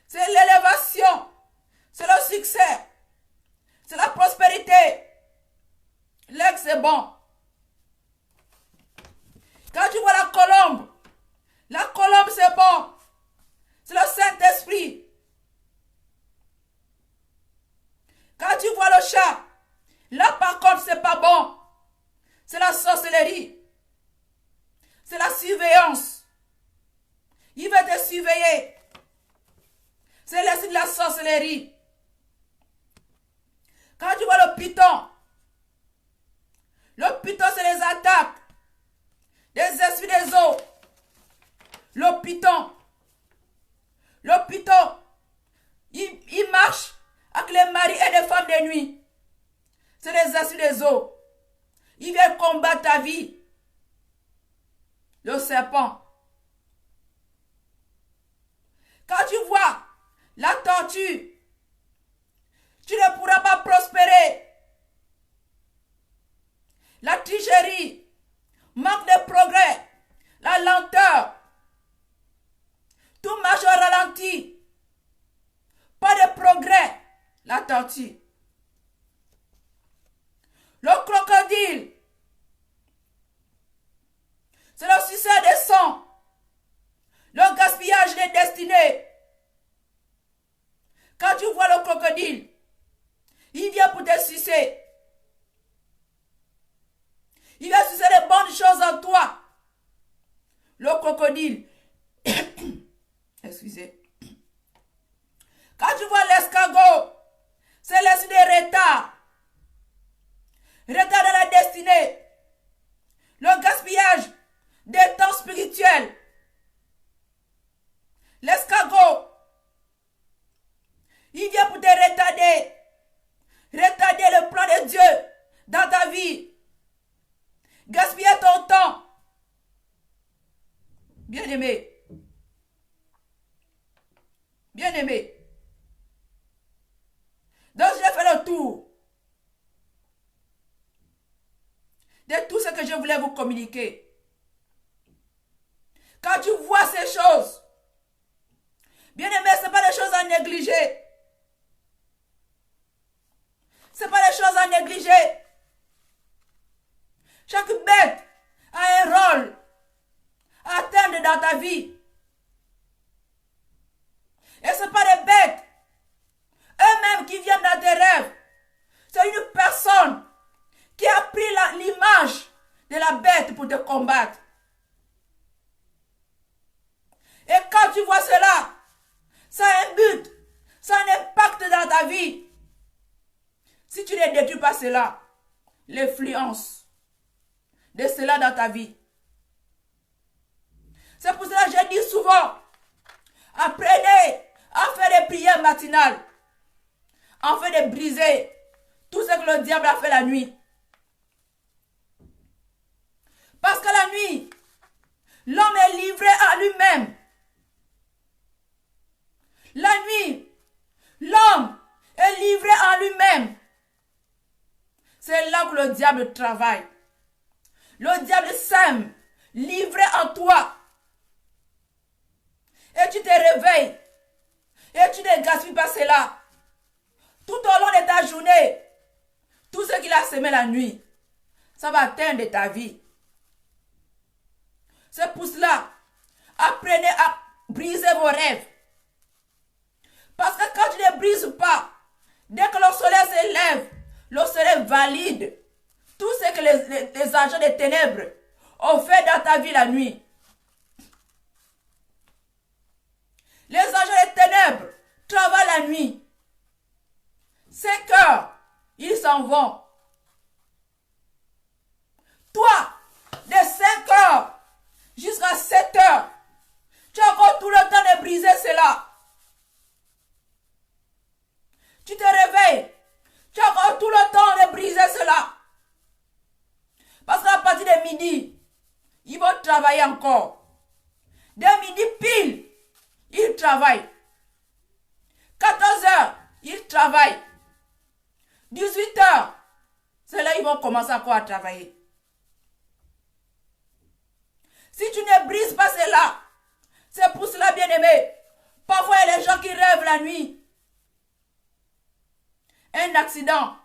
C'est l'élévation. C'est le succès. C'est la prospérité. L'aigle c'est bon. Quand tu vois la colombe c'est bon. C'est le Saint-Esprit. Quand tu vois le chat, là par contre c'est pas bon. C'est la sorcellerie. C'est la surveillance. Il va te surveiller. C'est l'esprit de la sorcellerie. Quand tu vois le python c'est les attaques des esprits des eaux. Le python, il marche avec les maris et les femmes de nuit. C'est les esprits des eaux. Il vient combattre ta vie. le serpent. Quand tu vois la tortue, tu ne pourras pas prospérer. La tricherie, manque de progrès, la lenteur, tout marche au ralenti. Pas de progrès, la tortue. Le crocodile, c'est le suceur des sangs, le gaspillage des destinées. Quand tu vois le crocodile, il vient pour te sucer. Il va sucer les bonnes choses en toi. Le crocodile. Excusez. Quand tu vois l'escargot, c'est l'esprit de retard. Retard de la destinée. Le gaspillage des temps spirituels. L'escargot, il vient pour te retarder. Retarder le plan de Dieu dans ta vie. Gaspiller ton temps. Bien-aimé. Bien-aimé. Donc j'ai fait le tour de tout ce que je voulais vous communiquer. Quand tu vois ces choses, bien-aimé, ce n'est pas des choses à négliger. Ce n'est pas des choses à négliger. Chaque bête a un rôle à atteindre dans ta vie. Et ce n'est pas des bêtes eux-mêmes qui viennent dans tes rêves. C'est une personne qui a pris l'image de la bête pour te combattre. Et quand tu vois cela, ça a un but, ça a un impact dans ta vie. Si tu ne détruis pas cela, l'influence de cela dans ta vie. C'est pour cela que je dis souvent, apprenez à faire des prières matinales, afin de briser tout ce que le diable a fait la nuit. Parce que la nuit, l'homme est livré à lui-même. La nuit, l'homme est livré à lui-même. C'est là que le diable travaille. Le diable sème, livré en toi. Et tu te réveilles. Et tu ne gaspilles pas cela. Tout au long de ta journée, tout ce qu'il a semé la nuit, ça va atteindre ta vie. C'est pour cela, apprenez à briser vos rêves. Parce que quand tu ne brises pas, dès que le soleil se lève, le soleil valide tout ce que les agents des ténèbres ont fait dans ta vie la nuit. Les agents des ténèbres travaillent la nuit. 5 heures, ils s'en vont. Toi, de 5 heures jusqu'à 7 heures, tu as encore tout le temps de briser cela. Tu te réveilles, tu as encore tout le temps de briser cela. Parce qu'à partir de midi, ils vont travailler encore. De midi pile, ils travaillent. 14 heures, ils travaillent. 18 heures, c'est là qu'ils vont commencer encore à travailler. Si tu ne brises pas cela, c'est pour cela, bien-aimé. Parfois, il y a des gens qui rêvent la nuit. Un accident,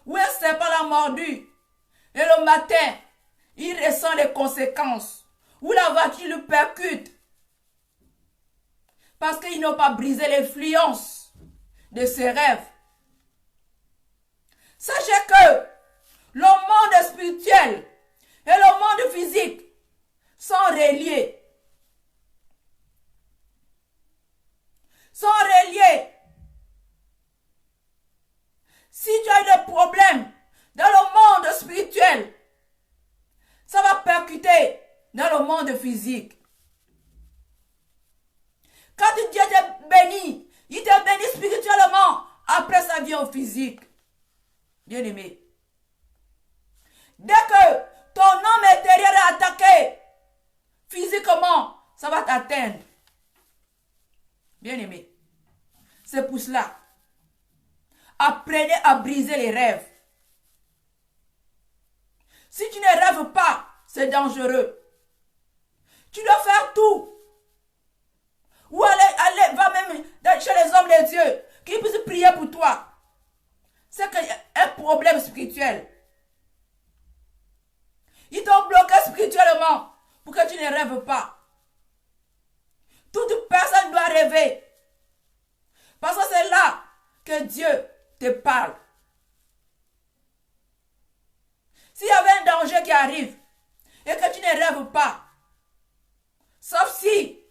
ou un serpent l'a mordu, et le matin, il ressent les conséquences, ou la voiture le percute, parce qu'ils n'ont pas brisé l'influence de ses rêves. Sachez que le monde spirituel et le monde physique sont reliés. Sont reliés. Si tu as des problèmes dans le monde spirituel, ça va percuter dans le monde physique. Quand Dieu te bénit, il te bénit spirituellement, après ça vient au physique. Bien-aimé. Dès que ton homme intérieur est attaqué, t'atteindre. Bien-aimé, c'est pour cela. Apprenez à briser les rêves. Si tu ne rêves pas, c'est dangereux. Tu dois faire tout. Ou va même chez les hommes de Dieu, qui puissent prier pour toi. C'est un problème spirituel. Ils t'ont bloqué spirituellement pour que tu ne rêves pas. Toute personne doit rêver. Parce que c'est là que Dieu te parle. S'il y avait un danger qui arrive et que tu ne rêves pas, sauf si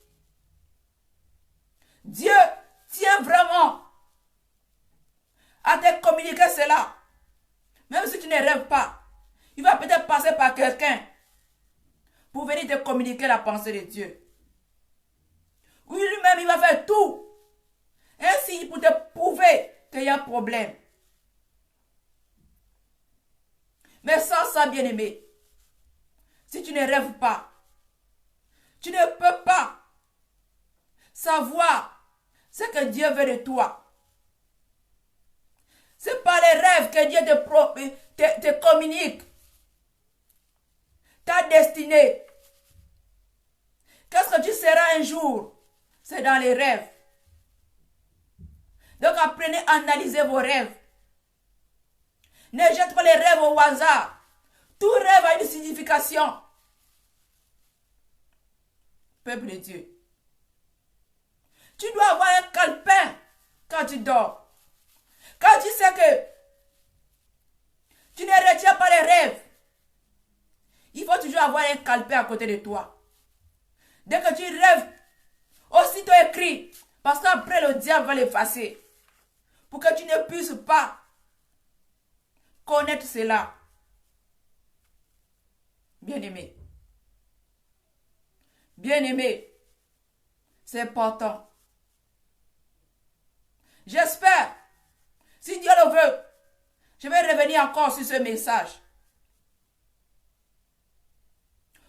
Dieu tient vraiment à te communiquer cela, même si tu ne rêves pas, il va peut-être passer par quelqu'un pour venir te communiquer la pensée de Dieu. Ou lui-même, il va faire tout ainsi pour te prouver qu'il y a un problème. Mais sans ça, bien-aimé, si tu ne rêves pas, tu ne peux pas savoir ce que Dieu veut de toi. C'est par les rêves que Dieu te communique ta destinée. Qu'est-ce que tu seras un jour? C'est dans les rêves. Donc apprenez à analyser vos rêves. Ne jette pas les rêves au hasard. Tout rêve a une signification. Peuple de Dieu. Tu dois avoir un calepin quand tu dors. Quand tu sais que tu ne retiens pas les rêves, il faut toujours avoir un calepin à côté de toi. Dès que tu rêves, aussitôt écrit, parce qu'après le diable va l'effacer. Pour que tu ne puisses pas connaître cela. Bien-aimé. Bien-aimé. C'est important. J'espère, si Dieu le veut, je vais revenir encore sur ce message.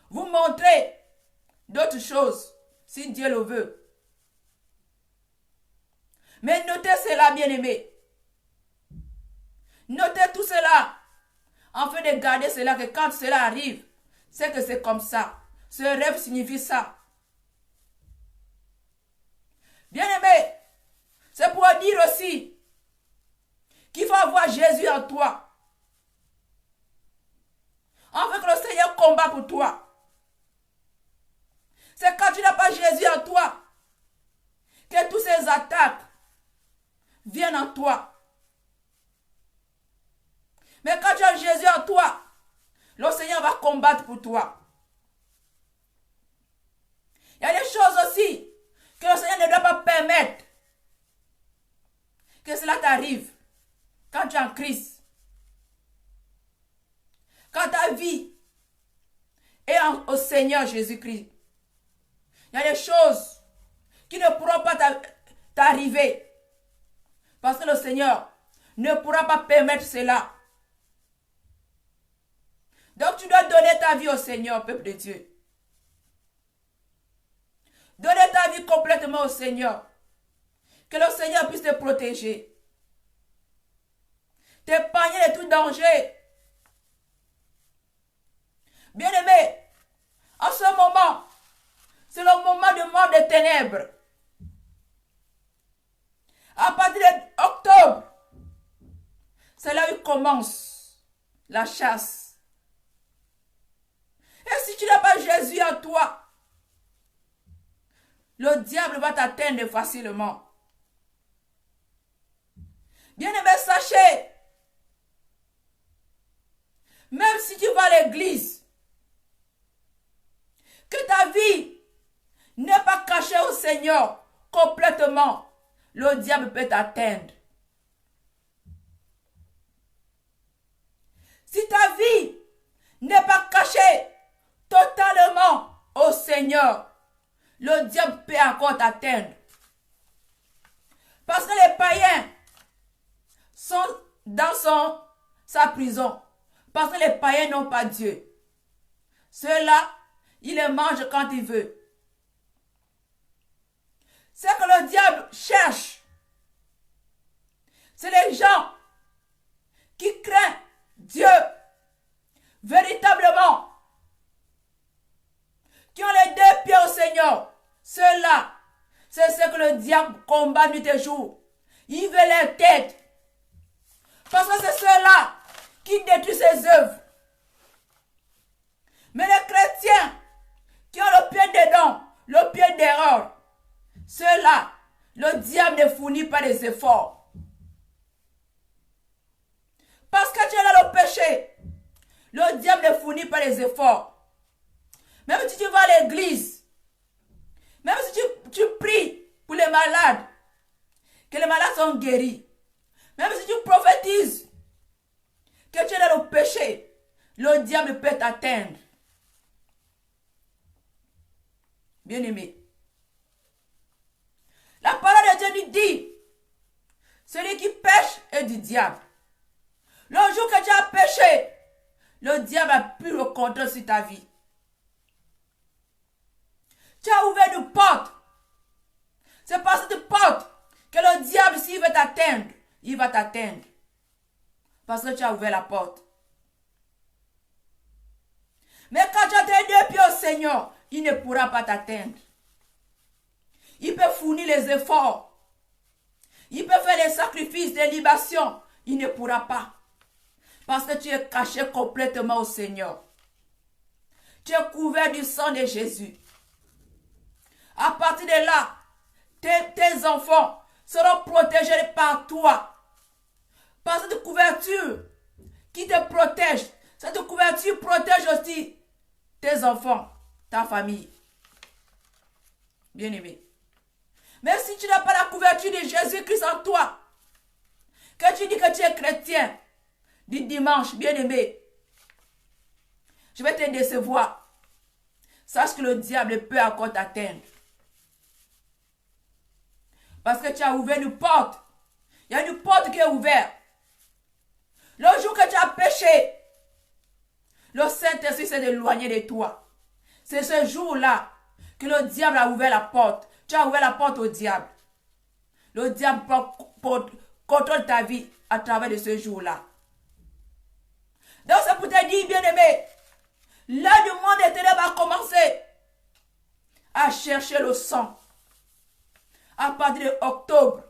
Vous montrer d'autres choses, si Dieu le veut. Mais notez cela, bien-aimé. Notez tout cela, afin de garder cela, que quand cela arrive, c'est que c'est comme ça. Ce rêve signifie ça. Bien-aimé, c'est pour dire aussi qu'il faut avoir Jésus en toi. Afin que le Seigneur combat pour toi. C'est quand tu n'as pas Jésus en toi que toutes ces attaques viennent en toi. Mais quand tu as Jésus en toi, le Seigneur va combattre pour toi. Il y a des choses aussi que le Seigneur ne doit pas permettre que cela t'arrive quand tu es en Christ. Quand ta vie est au Seigneur Jésus-Christ. Il y a des choses qui ne pourront pas t'arriver. Parce que le Seigneur ne pourra pas permettre cela. Donc tu dois donner ta vie au Seigneur, peuple de Dieu. Donner ta vie complètement au Seigneur. Que le Seigneur puisse te protéger. T'épargner de tout danger. Bien-aimé, en ce moment, c'est le moment de mort des ténèbres. À partir d'octobre, c'est là où commence la chasse. Et si tu n'as pas Jésus en toi, le diable va t'atteindre facilement. Bien-aimé, sachez, même si tu vas à l'église, que ta vie n'est pas cachée au Seigneur complètement, le diable peut t'atteindre. Si ta vie n'est pas cachée totalement au Seigneur, le diable peut encore t'atteindre. Parce que les païens sont dans sa prison. Parce que les païens n'ont pas Dieu. Ceux-là, ils les mangent quand ils veulent. Ce que le diable cherche, c'est les gens qui craignent Dieu véritablement, qui ont les deux pieds au Seigneur. Ceux-là, c'est ce que le diable combat nuit et jour. Il veut les têtes. Parce que c'est ceux-là qui détruisent ses œuvres. Mais les chrétiens qui ont le pied dedans, le pied d'erreur, ceux-là, le diable ne fournit pas des efforts. Parce que tu es dans le péché, le diable ne fournit pas les efforts. Même si tu vas à l'église, même si tu pries pour les malades, que les malades sont guéris, même si tu prophétises que tu es dans le péché, le diable peut t'atteindre. Bien-aimé, la parole de Dieu nous dit, celui qui pêche est du diable. Le jour que tu as péché, le diable a plus le contrôle sur ta vie. Tu as ouvert une porte. C'est par cette porte que le diable, s'il veut t'atteindre, il va t'atteindre. Parce que tu as ouvert la porte. Mais quand tu as tes deux pieds au Seigneur, il ne pourra pas t'atteindre. Il peut fournir les efforts. Il peut faire les sacrifices, les libations. Il ne pourra pas. Parce que tu es caché complètement au Seigneur. Tu es couvert du sang de Jésus. À partir de là, tes enfants seront protégés par toi. Par cette couverture qui te protège. Cette couverture protège aussi tes enfants, ta famille. Bien-aimé. Mais si tu n'as pas la couverture de Jésus-Christ en toi, que tu dis que tu es chrétien, du dimanche, bien-aimé, je vais te décevoir. Sache que le diable peut encore t'atteindre. Parce que tu as ouvert une porte. Il y a une porte qui est ouverte. Le jour que tu as péché, le Saint-Esprit s'est éloigné de toi. C'est ce jour-là que le diable a ouvert la porte. Tu as ouvert la porte au diable. Le diable contrôle ta vie à travers de ce jour-là. Donc c'est pour te dire, bien-aimé, l'heure du monde des ténèbres a commencé à chercher le sang. À partir d'octobre,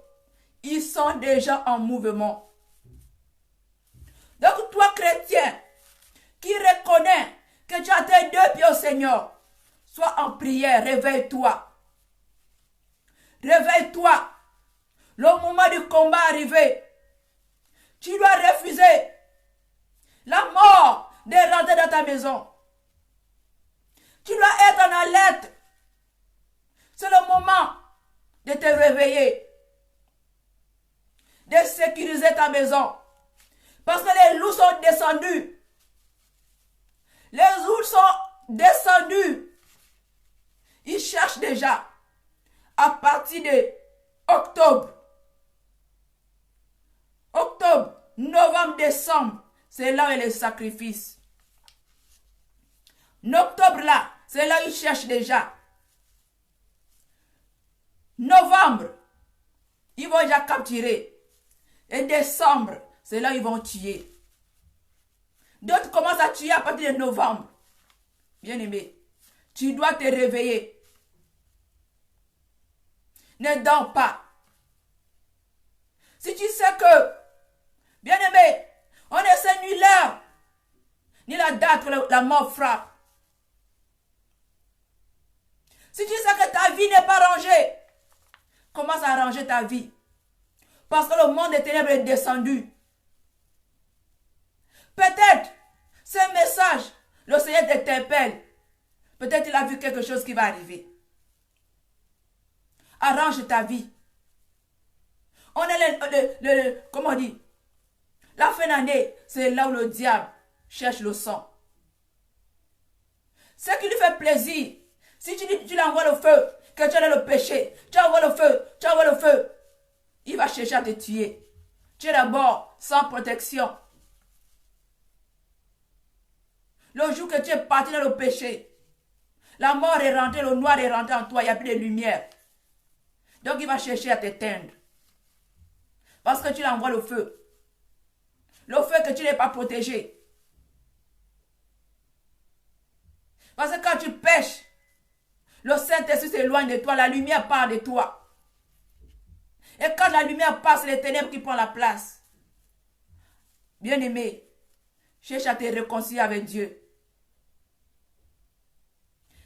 ils sont déjà en mouvement. Donc toi, chrétien, qui reconnais que tu as tes deux pieds au Seigneur, sois en prière, réveille-toi. Réveille-toi. Le moment du combat est arrivé. Tu dois refuser la mort de rentrer dans ta maison. Tu dois être en alerte. C'est le moment de te réveiller. De sécuriser ta maison. Parce que les loups sont descendus. Les loups sont descendus. Ils cherchent déjà. À partir de octobre. Octobre, novembre, décembre. C'est là où il y a les sacrifices. En octobre là, c'est là où ils cherchent déjà. Novembre, ils vont déjà capturer. Et décembre, c'est là où ils vont tuer. D'autres commencent à tuer à partir de novembre. Bien-aimé, tu dois te réveiller. Ne dors pas. Si tu sais que, bien-aimé, on ne sait ni l'heure, ni la date que la mort frappe. Si tu sais que ta vie n'est pas rangée, commence à ranger ta vie. Parce que le monde des ténèbres est descendu. Peut-être, ce message, le Seigneur t'interpelle. Peut-être il a vu quelque chose qui va arriver. Arrange ta vie. On est comment on dit? La fin d'année, c'est là où le diable cherche le sang. Ce qui lui fait plaisir, si tu l'envoies le feu, que tu as le péché, tu envoies le feu, il va chercher à te tuer. Tu es d'abord sans protection. Le jour que tu es parti dans le péché, la mort est rentrée, le noir est rentré en toi, il n'y a plus de lumière. Donc il va chercher à t'éteindre. Parce que tu l'envoies le feu. Le feu que tu n'es pas protégé. Parce que quand tu pêches, le Saint-Esprit s'éloigne de toi, la lumière part de toi. Et quand la lumière passe, c'est les ténèbres qui prennent la place. Bien-aimé, cherche à te réconcilier avec Dieu.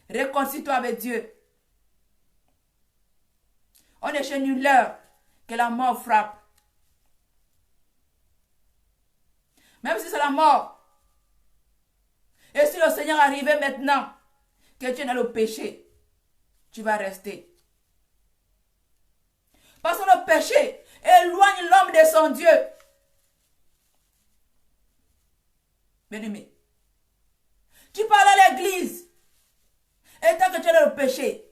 Réconcilie-toi avec Dieu. On est chez une heure que la mort frappe. Même si c'est la mort. Et si le Seigneur arrivait maintenant, que tu es dans le péché, tu vas rester. Parce que le péché éloigne l'homme de son Dieu. Bien-aimé, tu parles à l'église. Et tant que tu es dans le péché,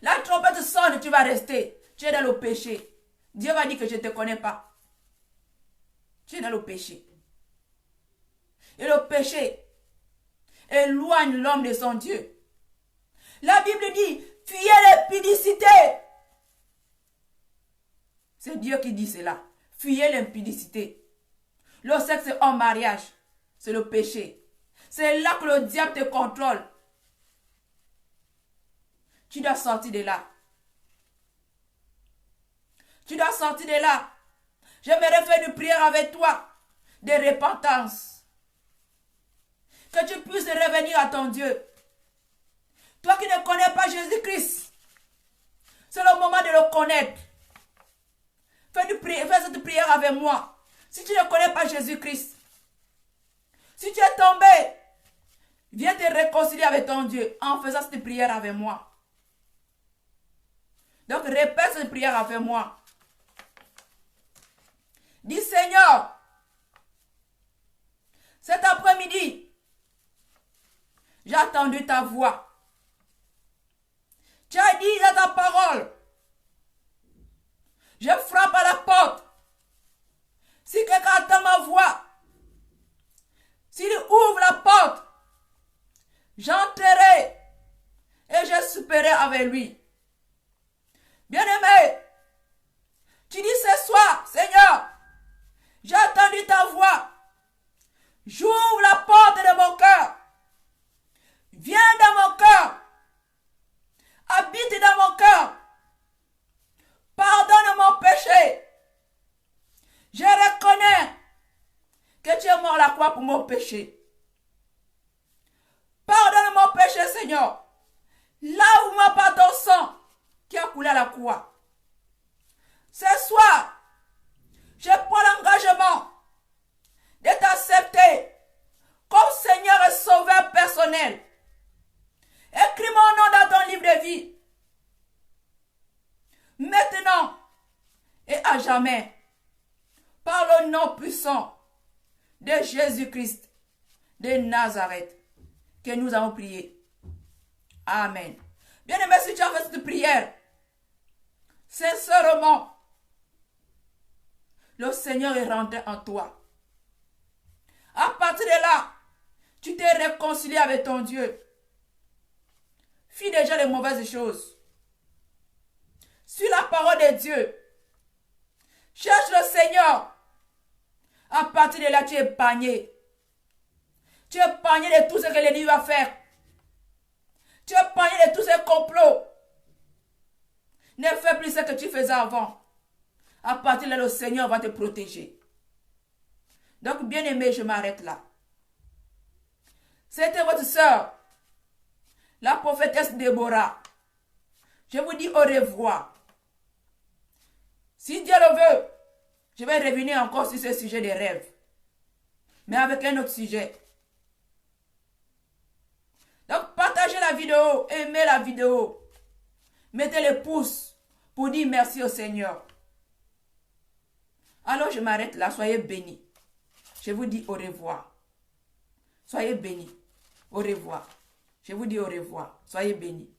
la trompette sonne, tu vas rester. Tu es dans le péché. Dieu va dire que je ne te connais pas. Tu es dans le péché. Et le péché éloigne l'homme de son Dieu. La Bible dit, fuyez l'impudicité. C'est Dieu qui dit cela. Fuyez l'impudicité. Le sexe en mariage, c'est le péché. C'est là que le diable te contrôle. Tu dois sortir de là. Tu dois sortir de là. J'aimerais faire une prière avec toi de repentance. Que tu puisses revenir à ton Dieu. Toi qui ne connais pas Jésus-Christ, c'est le moment de le connaître. Fais cette prière avec moi. Si tu ne connais pas Jésus-Christ, si tu es tombé, viens te réconcilier avec ton Dieu en faisant cette prière avec moi. Donc répète cette prière avec moi. Dis Seigneur, cet après-midi, j'ai entendu ta voix. Tu as dit dans ta parole, je frappe à la porte. Si quelqu'un entend ma voix, s'il ouvre la porte, j'entrerai et je souperai avec lui. Bien-aimé, tu dis ce soir, Seigneur, j'ai entendu ta voix. J'ouvre la porte de mon cœur. Viens dans mon cœur. Habite dans mon cœur. Pardonne mon péché. Je reconnais que tu es mort à la croix pour mon péché. Pardonne mon péché, Seigneur. Lave-moi par ton sang qui a coulé à la croix. Ce soir, je prends l'engagement de t'accepter comme Seigneur et Sauveur personnel. Écris mon nom dans ton livre de vie. Maintenant et à jamais. Par le nom puissant de Jésus-Christ de Nazareth que nous avons prié. Amen. Bien-aimé, si tu as fait cette prière, sincèrement, le Seigneur est rentré en toi. À partir de là, tu t'es réconcilié avec ton Dieu. Fuis déjà les mauvaises choses. Suis la parole de Dieu. Cherche le Seigneur. À partir de là, tu es épargné. Tu es épargné de tout ce que l'ennemi va faire. Tu es épargné de tous ces complots. Ne fais plus ce que tu faisais avant. À partir de là, le Seigneur va te protéger. Donc, bien aimé, je m'arrête là. C'était votre soeur, la prophétesse Déborah. Je vous dis au revoir. Si Dieu le veut, je vais revenir encore sur ce sujet des rêves. Mais avec un autre sujet. Donc, partagez la vidéo, aimez la vidéo. Mettez les pouces pour dire merci au Seigneur. Alors, je m'arrête là. Soyez bénis. Je vous dis au revoir. Soyez bénis. Au revoir. Je vous dis au revoir. Soyez bénis.